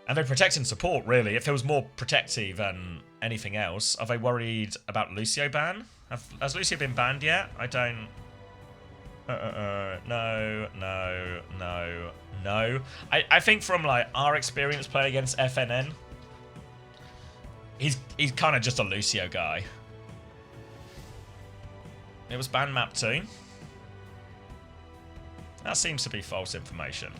And they're protecting support, really. It feels more protective than anything else. Are they worried about Lucio ban? Has Lucio been banned yet? I don't... No. I think from, like, our experience playing against FNN, he's kind of just a Lucio guy. It was ban map 2. That seems to be false information.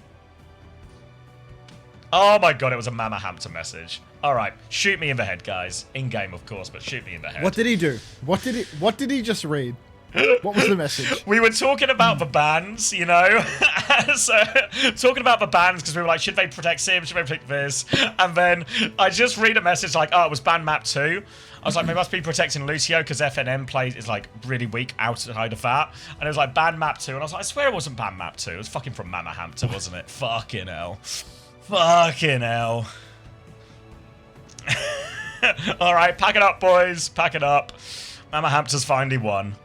Oh my god, it was a Mama Hampton message. Alright, shoot me in the head, guys. In-game, of course, but shoot me in the head. What did he do? What did he just read? What was the message? We were talking about the bans, you know? So, talking about the bans, because we were like, should they protect Sim? Should they protect this? And then I just read a message like, oh, it was ban map 2. I was like, they must be protecting Lucio because FNM is like really weak outside of that. And it was like ban map 2. And I was like, I swear it wasn't ban map 2. It was fucking from Mama Hampton, wasn't it? Fucking hell. Fucking hell. Alright, pack it up, boys. Pack it up. Mama Hampton's finally won.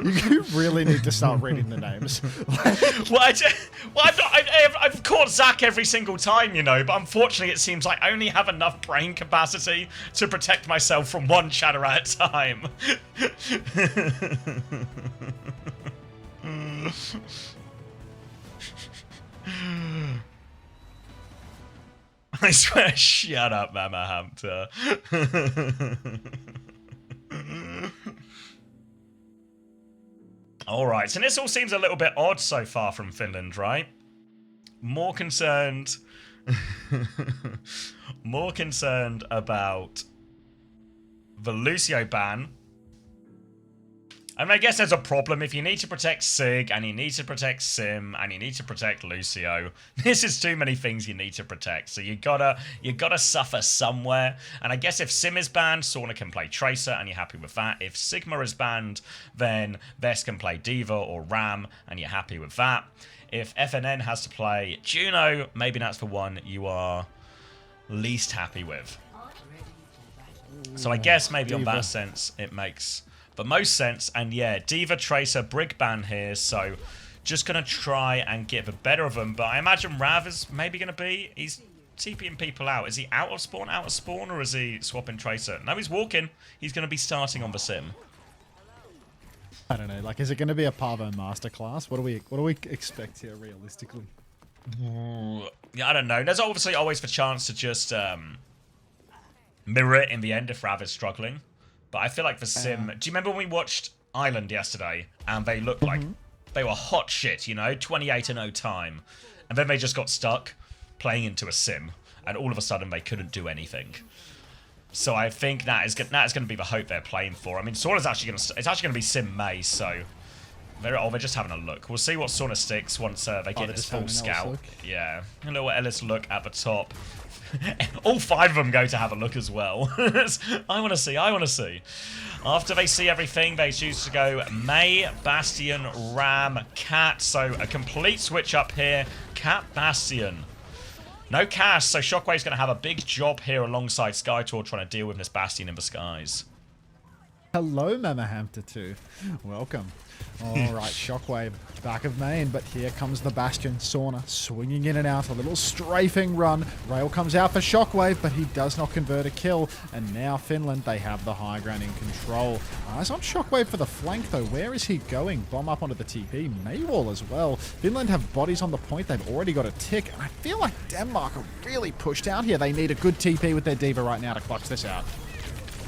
You really need to start reading the names. I've caught Zach every single time, you know, but unfortunately it seems like I only have enough brain capacity to protect myself from one chatter at a time. I swear, shut up, Mama Hampton. Alright, so this all seems a little bit odd so far from Finland, right? More concerned... more concerned about the Lucio ban. I mean, I guess there's a problem. If you need to protect Sig, and you need to protect Sim, and you need to protect Lucio, this is too many things you need to protect. So you gotta suffer somewhere. And I guess if Sim is banned, Sauna can play Tracer, and you're happy with that. If Sigma is banned, then Vest can play Diva or Ram, and you're happy with that. If FNN has to play Juno, maybe that's the one you are least happy with. So I guess maybe on that sense, it makes... But most sense, and yeah, Diva, Tracer, Brig ban here, so just going to try and get the better of them. But I imagine Rav is maybe going to be... He's TPing people out. Is he out of spawn, or is he swapping Tracer? No, he's walking. He's going to be starting on the Sim. I don't know, like, is it going to be a Pavo masterclass? What do we expect here, realistically? Yeah, I don't know. There's obviously always the chance to just mirror it in the end if Rav is struggling. But I feel like the Sim... Do you remember when we watched Island yesterday? And they looked like... They were hot shit, you know? 28-0 time. And then they just got stuck playing into a Sim. And all of a sudden they couldn't do anything. So I think that is going to be the hope they're playing for. I mean, Sora's actually going to... It's actually going to be Sim May, so... They're just having a look. We'll see what sort of sticks once they get this full scout. Yeah, a little Ellis look at the top. All 5 of them go to have a look as well. I want to see. After they see everything, they choose to go May, Bastion, Ram, Cat. So a complete switch up here. Cat, Bastion. No Cass, so Shockwave's going to have a big job here alongside Skytor trying to deal with this Bastion in the skies. Hello, Mamahamter 2. Welcome. Alright, Shockwave back of main, but here comes the Bastion. Sauna swinging in and out, a little strafing run. Rail comes out for Shockwave, but he does not convert a kill. And now Finland, they have the high ground in control. Eyes on Shockwave for the flank though. Where is he going? Bomb up onto the TP. Maywall as well. Finland have bodies on the point. They've already got a tick. And I feel like Denmark are really pushed out here. They need a good TP with their Diva right now to clutch this out.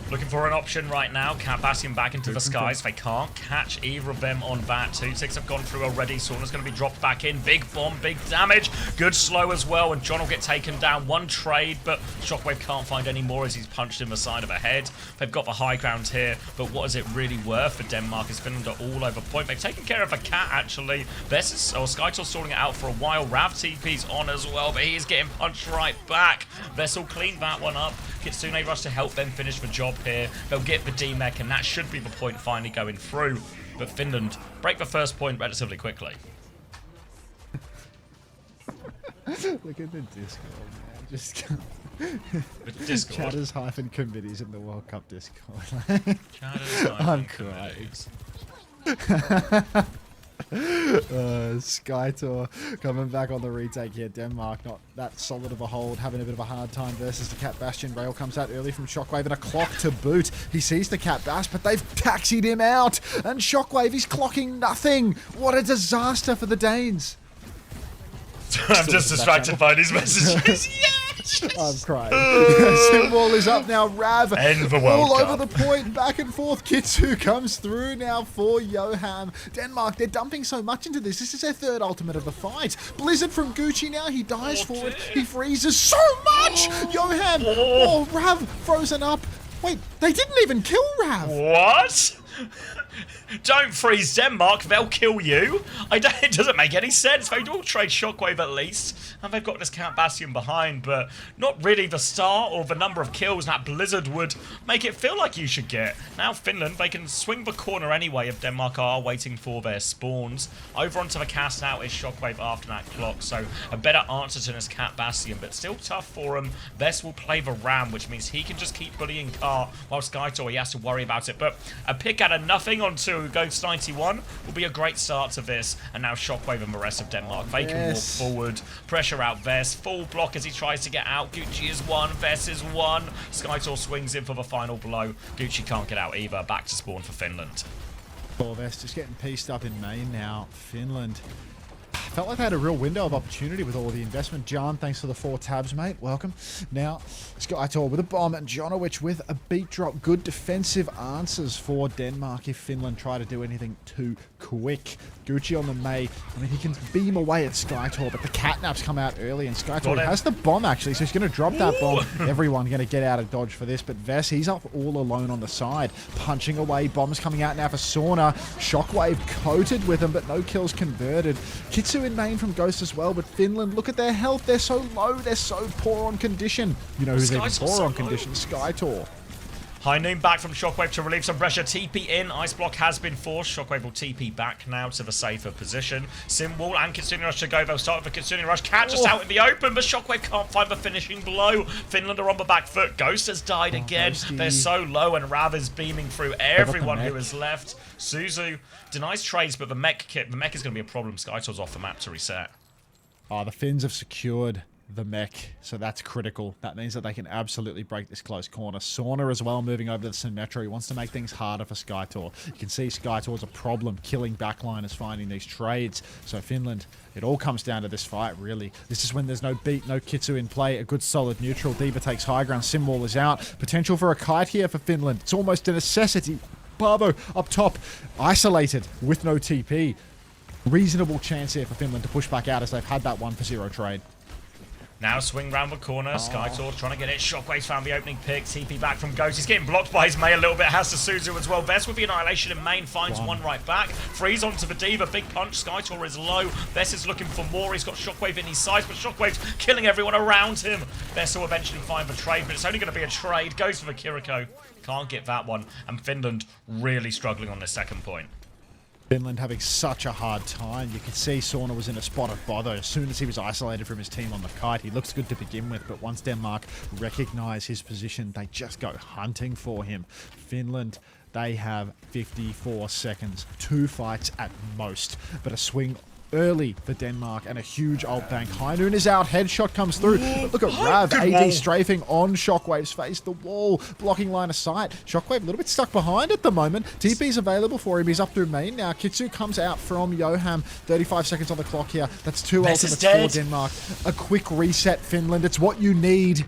Looking for an option right now. Cat Bastion back into the skies. They can't catch either of them on that. 2 ticks have gone through already. Sauna's going to be dropped back in. Big bomb, big damage. Good slow as well. And John will get taken down. 1 trade, but Shockwave can't find any more as he's punched in the side of the head. They've got the high ground here, but what is it really worth for Denmark? As Finland are all over point. They've taken care of a Cat, actually. Skytor's sorting it out for a while. Rav TP's on as well, but he's getting punched right back. Vessel cleaned that one up. Kitsune rush to help them finish the job here. They'll get the D-Mech, and that should be the point finally going through. But Finland break the first point relatively quickly. Look at the Discord, man. Just The Discord. Chatters hyphen committees in the World Cup Discord. I'm crying. Skytor coming back on the retake here. Denmark not that solid of a hold, having a bit of a hard time versus the Cat Bastion. Rail comes out early from Shockwave and a clock to boot. He sees the Cat Bash, but they've taxied him out. And Shockwave is clocking nothing. What a disaster for the Danes. I'm just distracted by these messages. I'm crying. Simwall is up now. Rav End the World all Cup. over the point. Back and forth. Kitsu comes through now for Yoham. Denmark, they're dumping so much into this. This is their 3rd ultimate of the fight. Blizzard from Gucci now. He dives forward. He freezes so much. Yoham. Oh, Rav frozen up. Wait, they didn't even kill Rav. What? Don't freeze Denmark, they'll kill you. It doesn't make any sense. They all trade Shockwave at least, and they've got this Count Bastion behind, but not really the star or the number of kills that Blizzard would make it feel like you should get. Now Finland, they can swing the corner anyway if Denmark are waiting for their spawns. Over onto the cast out is Shockwave after that clock, so a better answer to this Cat Bastion, but still tough for him. Vess will play the Ram, which means he can just keep bullying Car, while Skytor, he has to worry about it, but a pick out of nothing onto Ghost 91 will be a great start to this, and now Shockwave and the rest of Denmark, they can walk forward, pressure out Vess, full block as he tries to get out. Gucci is 1, Vess is 1, Skytor swings in for the final blow. Gucci can't get out either, back to spawn for Finland. Vess just getting pieced up in main now. Finland felt like they had a real window of opportunity with all of the investment. John, thanks for the 4 tabs, mate. Welcome. Now, Skytor with a bomb and Jonowicz with a beat drop. Good defensive answers for Denmark if Finland try to do anything too quick. Gucci on the May. I mean, he can beam away at Skytor, but the catnaps come out early, and Skytor has the bomb, actually, so he's going to drop that bomb. Everyone going to get out of dodge for this, but Vess, he's up all alone on the side, punching away. Bombs coming out now for Sauna. Shockwave coated with him, but no kills converted. Kitsu in main from Ghost as well, but Finland, look at their health. They're so low. They're so poor on condition. You know who's even poor on condition? Skytor. High Noon back from Shockwave to relieve some pressure. TP in. Ice block has been forced. Shockwave will TP back now to the safer position. Simwall and Kitsune Rush to go. They'll start with the Kitsune Rush. Cat just out in the open, but Shockwave can't find the finishing blow. Finland are on the back foot. Ghost has died again. Ghosty. They're so low, and Rav is beaming through everyone who is left. Suzu denies trades, but the mech is going to be a problem. Skytor's off the map to reset. Oh, the Finns have secured the mech, so that's critical. That means that they can absolutely break this close corner. Sauna as well, moving over to the Symmetry. He wants to make things harder for Skytor. You can see Skytor's a problem killing backliners, finding these trades. So Finland, it all comes down to this fight, really. This is when there's no beat, no Kitsu in play. A good solid neutral. Diva takes high ground. Simwall is out. Potential for a kite here for Finland. It's almost a necessity. Barbo up top, isolated with no TP. Reasonable chance here for Finland to push back out as they've had that 1-for-0 trade. Now swing round the corner. Skytor trying to get it. Shockwave's found the opening pick. TP back from Ghost. He's getting blocked by his Mei a little bit. Has to Suzu as well. Best with the Annihilation in main. Finds one right back. Freeze onto the Diva. Big punch. Skytor is low. Bess is looking for more. He's got Shockwave in his sights, but Shockwave's killing everyone around him. Bess will eventually find the trade, but it's only going to be a trade. Goes for the Kiriko. Can't get that one. And Finland really struggling on this second point. Finland having such a hard time. You could see Sauna was in a spot of bother as soon as he was isolated from his team on the kite. He looks good to begin with, but once Denmark recognise his position, they just go hunting for him. Finland, they have 54 seconds. 2 fights at most, but a swing early for Denmark and a huge ult bank. High Noon is out. Headshot comes through. Look at Rav. AD strafing on Shockwave's face. The wall blocking line of sight. Shockwave a little bit stuck behind at the moment. TP's available for him. He's up through main now. Kitsu comes out from Yoham. 35 seconds on the clock here. That's 2 ultimates for Denmark. A quick reset, Finland. It's what you need.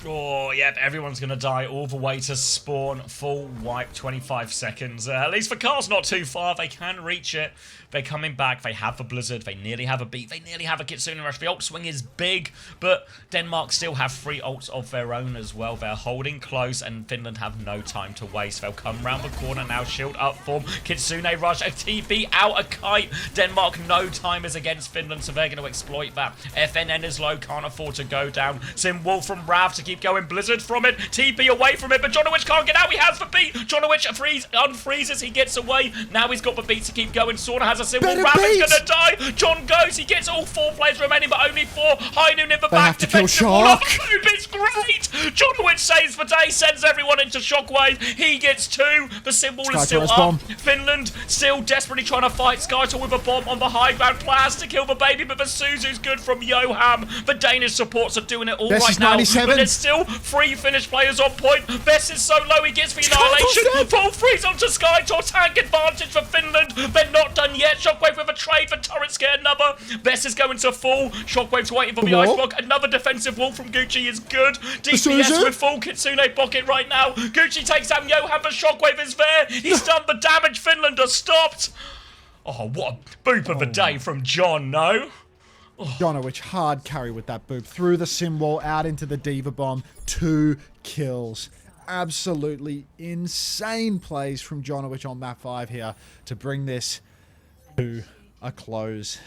Oh, yep, everyone's going to die all the way to spawn. Full wipe, 25 seconds. At least the car's not too far. They can reach it. They're coming back. They have the Blizzard. They nearly have a beat. They nearly have a Kitsune Rush. The ult swing is big, but Denmark still have 3 ults of their own as well. They're holding close, and Finland have no time to waste. They'll come round the corner now. Shield up form. Kitsune Rush. A TP out a kite. Denmark, no time is against Finland, so they're going to exploit that. FNN is low. Can't afford to go down. Sim Wolf from Rav to keep going. Blizzard from it. TP away from it, but Jonowich can't get out. He has the beat. Jonowich unfreezes. He gets away. Now he's got the beat to keep going. Sauna has a symbol. Rav is going to die. John goes. He gets all 4 players remaining, but only 4. High Noon in the back. Defensive wall off the loop. It's great. Jonowich saves the day. Sends everyone into Shockwave. He gets 2. The symbol is still up. Bomb. Finland still desperately trying to fight Skytor with a bomb on the high ground. Plans to kill the baby, but the Suzu's good from Yoham. The Danish supports are doing it all right now. But it's still 3 Finnish players on point. Bess is so low, he gets the Annihilation. Full freeze onto Skytor. Tank advantage for Finland. They're not done yet. Shockwave with a trade, but turret's get another. Bess is going to full. Shockwave's waiting for the ice block. Another defensive wall from Gucci is good. DPS with full Kitsune pocket right now. Gucci takes out Yoham, but Shockwave is there. He's done the damage. Finland are stopped. Oh, what a boop of a day from John, no? Jonowich hard carry with that boop. Through the sim wall, out into the Diva Bomb. 2 kills. Absolutely insane plays from Jonowich on map 5 here to bring this to a close.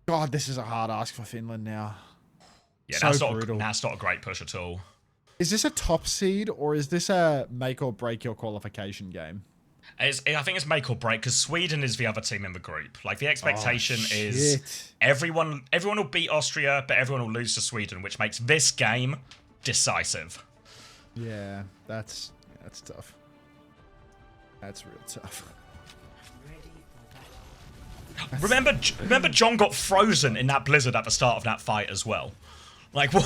God, this is a hard ask for Finland now. Yeah, so that's not a great push at all. Is this a top seed or is this a make or break your qualification game? I think it's make or break because Sweden is the other team in the group. Like, the expectation is everyone will beat Austria, but everyone will lose to Sweden, which makes this game decisive. Yeah, that's tough. That's real tough. Remember John got frozen in that blizzard at the start of that fight as well. Like, how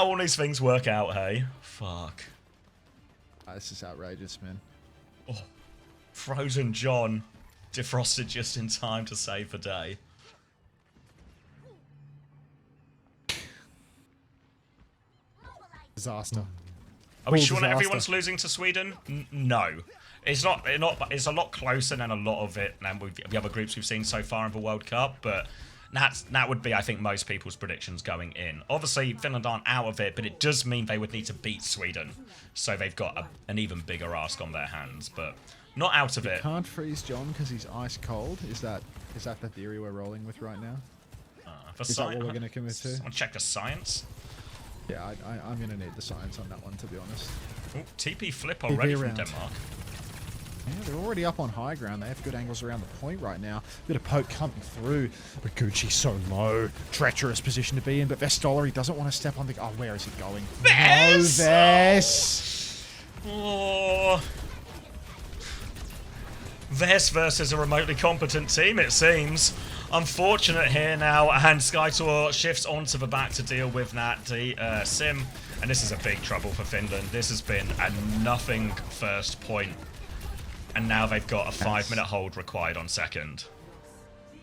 all these things work out, hey? Fuck. This is outrageous, man. Oh, frozen John defrosted just in time to save the day. Disaster. Are we sure that everyone's losing to Sweden? No. It's not. It's a lot closer than a lot of it than with the other groups we've seen so far in the World Cup, but that would be, I think, most people's predictions going in. Obviously, Finland aren't out of it, but it does mean they would need to beat Sweden, so they've got an even bigger ask on their hands, but not out of it. Can't freeze John because he's ice cold. Is that the theory we're rolling with right now? Is that what we're going to commit to? I'll check the science. Yeah, I'm going to need the science on that one, to be honest. Ooh, TP flip already from Denmark. Yeah, they're already up on high ground. They have good angles around the point right now. Bit of poke coming through. But Gucci's so low. Treacherous position to be in. But Vestolari doesn't want to step on the... Oh, where is he going? Vess! No, Vess! Oh. Vess versus a remotely competent team, it seems. Unfortunate here now, and Skytor shifts onto the back to deal with that sim. And this is a big trouble for Finland. This has been a nothing first point. And now they've got a 5-minute hold required on second.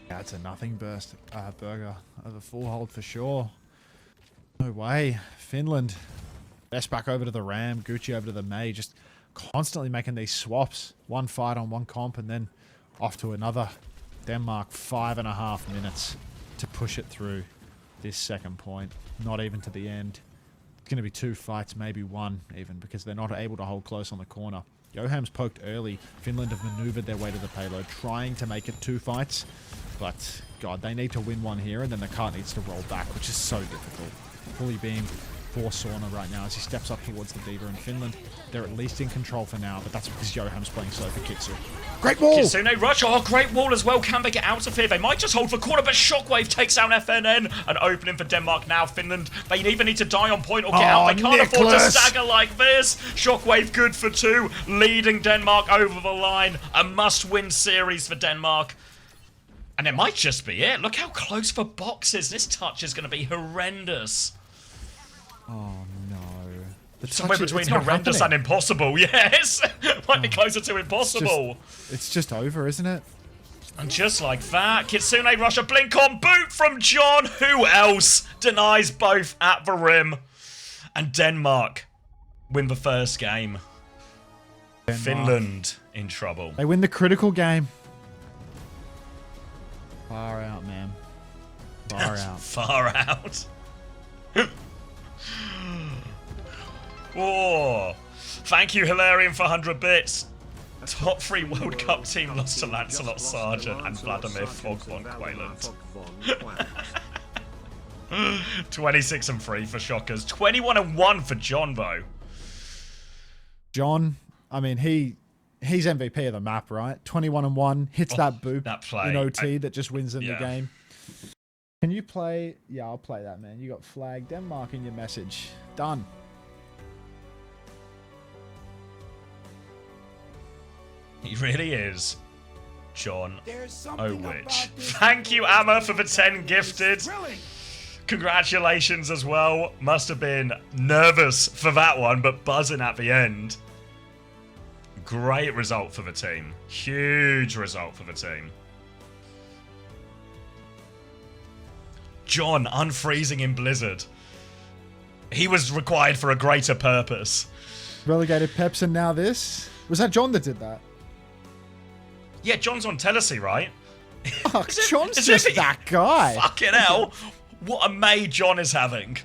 Yeah, it's a nothing burst burger of a full hold for sure. No way. Finland. Best back over to the Ram. Gucci over to the Mei. Just constantly making these swaps. One fight on one comp and then off to another. Denmark, 5.5 minutes. to push it through this second point. Not even to the end. It's going to be 2 fights, maybe 1 even, because they're not able to hold close on the corner. Joham's poked early. Finland have maneuvered their way to the payload, trying to make it 2 fights. But, God, they need to win 1 here, and then the cart needs to roll back, which is so difficult. Fully being for Sauna right now as he steps up towards the Beaver in Finland. They're at least in control for now, but that's because Joham's playing so for Kitsu. Great wall! Kitsune rush. Oh, great wall as well. Can they get out of here? They might just hold for corner, but Shockwave takes down FNN. An opening for Denmark now. Finland, they either need to die on point or get out. They can't afford to stagger like this. Shockwave good for 2, leading Denmark over the line. A must-win series for Denmark. And it might just be it. Look how close the box is. This touch is going to be horrendous. Oh, no. Somewhere between horrendous and impossible, yes. Might be closer to impossible. It's just over, isn't it? And just like that, Kitsune rush a blink on boot from John. Who else denies both at the rim? And Denmark win the first game. Finland in trouble. They win the critical game. Far out, man. Far out. Far out. Oh, thank you, Hilarion, for 100 bits. Top 3 World Cup team lost to Lancelot Sargent and Vladimir Fogg von Quayland. 26 and 3 for Shockers. 21 and 1 for John, though. John, I mean, he's MVP of the map, right? 21 and 1, hits that boop in OT that just wins them the game. Can you play? Yeah, I'll play that, man. You got flag Denmark in your message. Done. He really is. John OWWC. Thank you, Amma, for the 10 gifted. Congratulations as well. Must have been nervous for that one, but buzzing at the end. Great result for the team. Huge result for the team. John unfreezing in Blizzard. He was required for a greater purpose. Relegated Peps and now this? Was that John that did that? Yeah, John's on Tennessee, right? Oh, John's just that guy. Fucking hell. What a May John is having.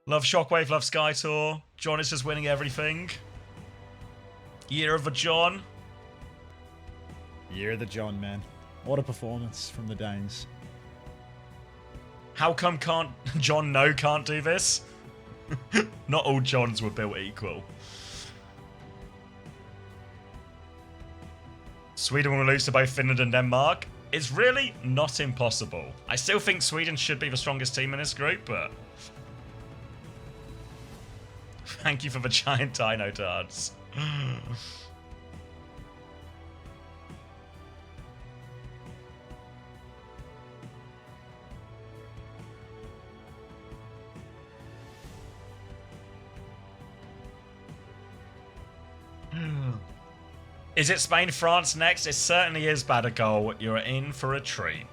Love Shockwave, love Sky Tour. John is just winning everything. Year of the John. Year of the John, man. What a performance from the Danes. How come John can't do this? Not all Johns were built equal. Sweden will lose to both Finland and Denmark. It's really not impossible. I still think Sweden should be the strongest team in this group, but... Thank you for the giant dino darts. Is it Spain, France next? It certainly is, Badagol. You're in for a treat.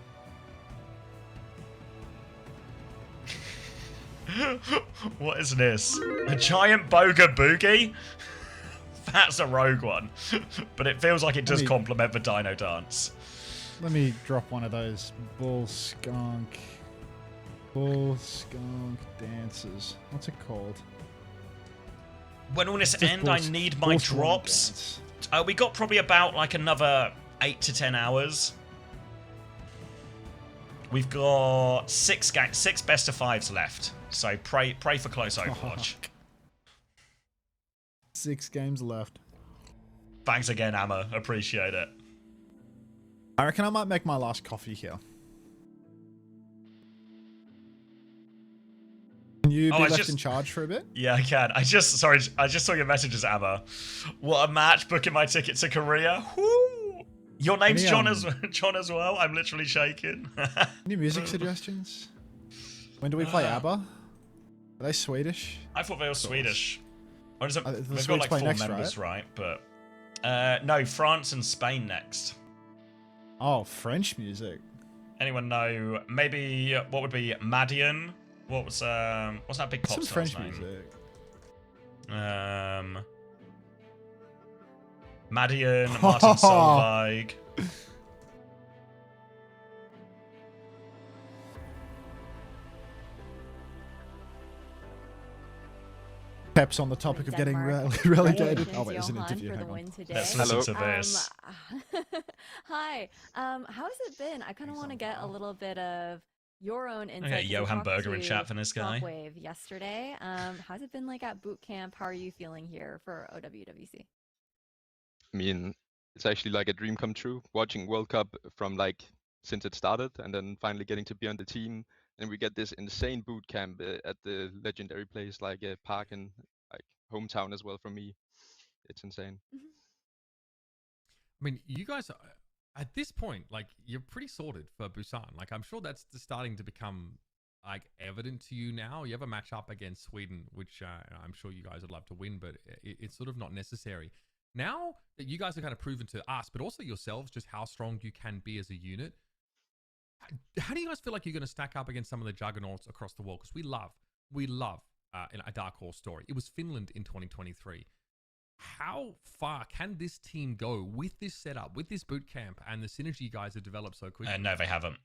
What is this? A giant Boga Boogie? That's a rogue one. But it feels like it does complement the dino dance. Let me drop one of those bull skunk dances. What's it called? When all this ends, I need my drops. We got probably about like another 8 to 10 hours. We've got 6 best of 5s left. So pray for close Overwatch. 6 games left. Thanks again, Amma. Appreciate it. I reckon I might make my last coffee here. Can you be left in charge for a bit? Yeah, I can. I just saw your messages, Amma. What a match! Booking my ticket to Korea. Woo! Your name's John as well. I'm literally shaking. Any music suggestions? When do we play ABBA? Are they Swedish? I thought they were Swedish. They've Swedes got like 4 next, members, right? But no, France and Spain next. Oh, French music. Anyone know? Maybe what would be Madian? What's that big pop star's name? Music. Madian, Martin Solveig. Peps on the topic of getting relegated. Oh wait, it's an Johan interview. for the Hang on. win today. Let's listen to this. Hi. How has it been? I kind of want to get a little bit of your own insight. Okay, Johan Berger in chat for this guy. Shockwave yesterday. How's it been like at boot camp? How are you feeling here for OWWC? I mean, it's actually like a dream come true, watching World Cup from like since it started, and then finally getting to be on the team. And we get this insane boot camp at the legendary place like Park and like hometown as well for me. It's insane. I mean, you guys at this point, like, you're pretty sorted for Busan. Like, I'm sure that's starting to become like evident to you now. You have a match up against Sweden, which I'm sure you guys would love to win, but it's sort of not necessary. Now that you guys have kind of proven to us, but also yourselves, just how strong you can be as a unit, how do you guys feel like you're going to stack up against some of the juggernauts across the world? Because we love a dark horse story. It was Finland in 2023. How far can this team go with this setup, with this boot camp, and the synergy you guys have developed so quickly? No, they haven't.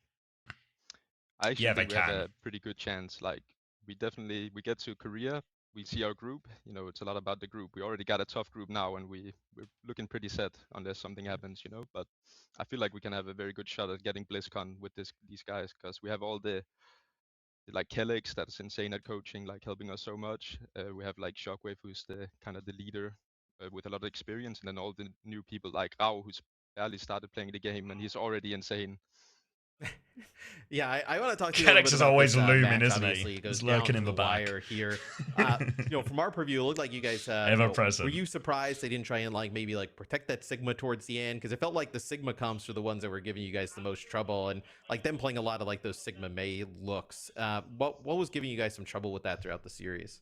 I actually Yeah, think they we have can. a pretty good chance. Like we get to Korea, we see our group. You know, it's a lot about the group. We already got a tough group now, and we're looking pretty set unless something happens. You know, but I feel like we can have a very good shot at getting BlizzCon with these guys because we have all the like Kellex that's insane at coaching, like helping us so much. We have like Shockwave, who's the kind of the leader with a lot of experience, and then all the new people like Rao, who's barely started playing the game, and he's already insane. Yeah, I want to talk to you a little Kellex bit is about always this, looming, match. isn't he? Obviously, it goes He's lurking down in to the back. wire here. From our preview, it looked like you guys Ever present. were you surprised they didn't try and like maybe like protect that Sigma towards the end? Because it felt like the Sigma comps were the ones that were giving you guys the most trouble, and like them playing a lot of like those Sigma May looks. What was giving you guys some trouble with that throughout the series?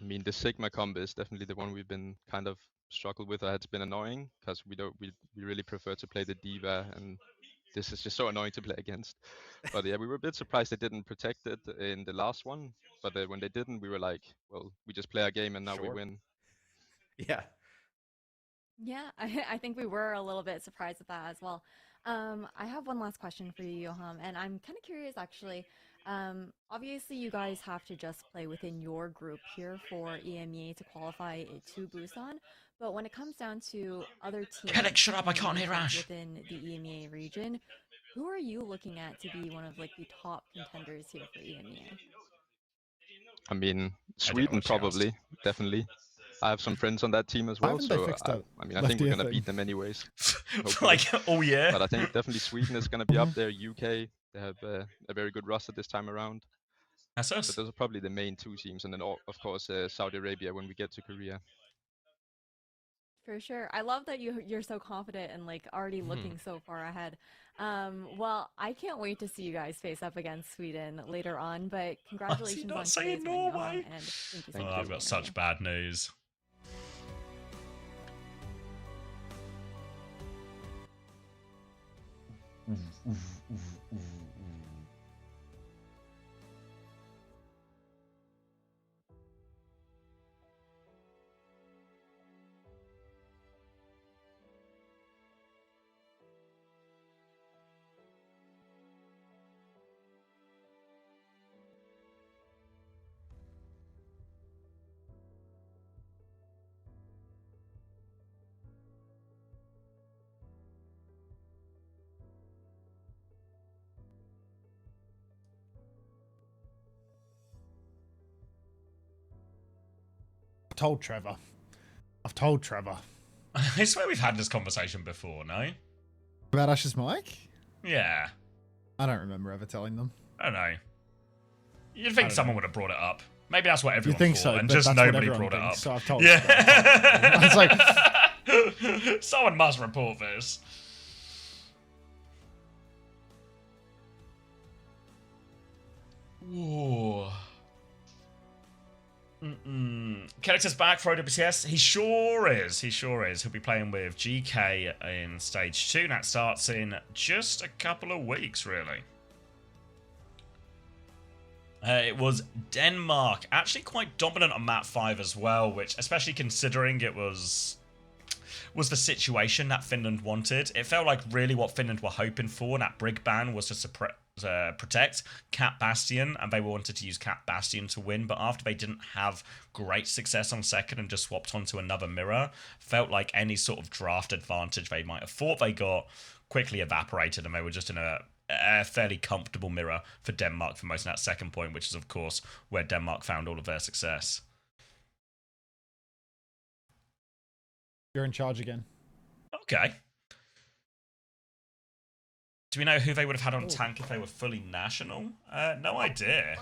I mean, the Sigma combo is definitely the one we've been kind of struggled with. It's been annoying because we really prefer to play the diva, and this is just so annoying to play against. But yeah, we were a bit surprised they didn't protect it in the last one. But when they didn't, we were like, well, we just play our game and now we win. Yeah. Yeah, I think we were a little bit surprised at that as well. I have one last question for you, Johan, and I'm kind of curious actually. Obviously, you guys have to just play within your group here for EMEA to qualify to Busan. But when it comes down to other teams, Kellex, shut up! I can't hear Ash. within the EMEA region, who are you looking at to be one of like the top contenders here for EMEA? I mean, Sweden probably, definitely. I have some friends on that team as well, haven't they so fixed I that mean, I think we're left gonna ear beat thing? them anyways. Like, oh yeah. But I think definitely Sweden is gonna be up there. UK, they have a very good roster this time around. That's But us. those are probably the main two teams, and then of course Saudi Arabia when we get to Korea. For sure. I love that you're so confident and like already looking so far ahead. Well, I can't wait to see you guys face up against Sweden later on, but congratulations not on saying today's win, Johan, Norway? and thank you so Thank much Oh, for I've the got such interview. bad news. I've told Trevor. I swear we've had this conversation before, no? About Ash's mic? Yeah. I don't remember ever telling them. I don't know. You'd think don't someone know. would have brought it up. Maybe that's what You everyone think thought, so, and but just that's what nobody everyone brought it up. thinks, so I've told Yeah. It's like, Someone must report this. Ooh. Kellex is back for OWCS. He sure is. He sure is. He'll be playing with GK in Stage 2. That starts in just a couple of weeks, really. It was Denmark. Actually quite dominant on map 5 as well, which, especially considering it was... was the situation that Finland wanted. It felt like really what Finland were hoping for, and that Brig ban was to protect Cat Bastion, and they wanted to use Cat Bastion to win. But after they didn't have great success on second and just swapped onto another mirror, felt like any sort of draft advantage they might have thought they got quickly evaporated, and they were just in a fairly comfortable mirror for Denmark for most of that second point, which is of course where Denmark found all of their success. You're in charge again. Okay. Do we know who they would have had on tank if they were fully national? No idea.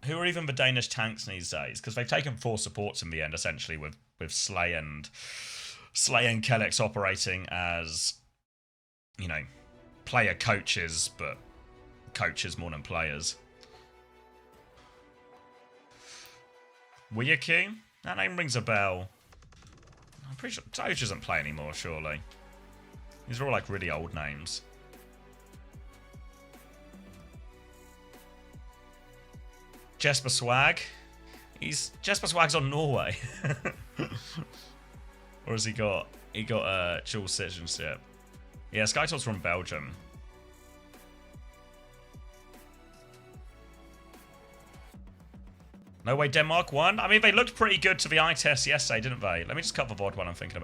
Who are even the Danish tanks these days? Because they've taken 4 supports in the end, essentially, with Slay and Kellex operating as, you know, player coaches, but coaches more than players. Wiyaki? That name rings a bell. I'm pretty sure Doge doesn't play anymore, surely. These are all like really old names. Jesper Swag. Jesper Swag's on Norway. Or has he got dual citizenship? Yeah, Skytop's from Belgium. No way Denmark won? I mean, they looked pretty good to the eye test yesterday, didn't they? Let me just cut the VOD while I'm thinking about it.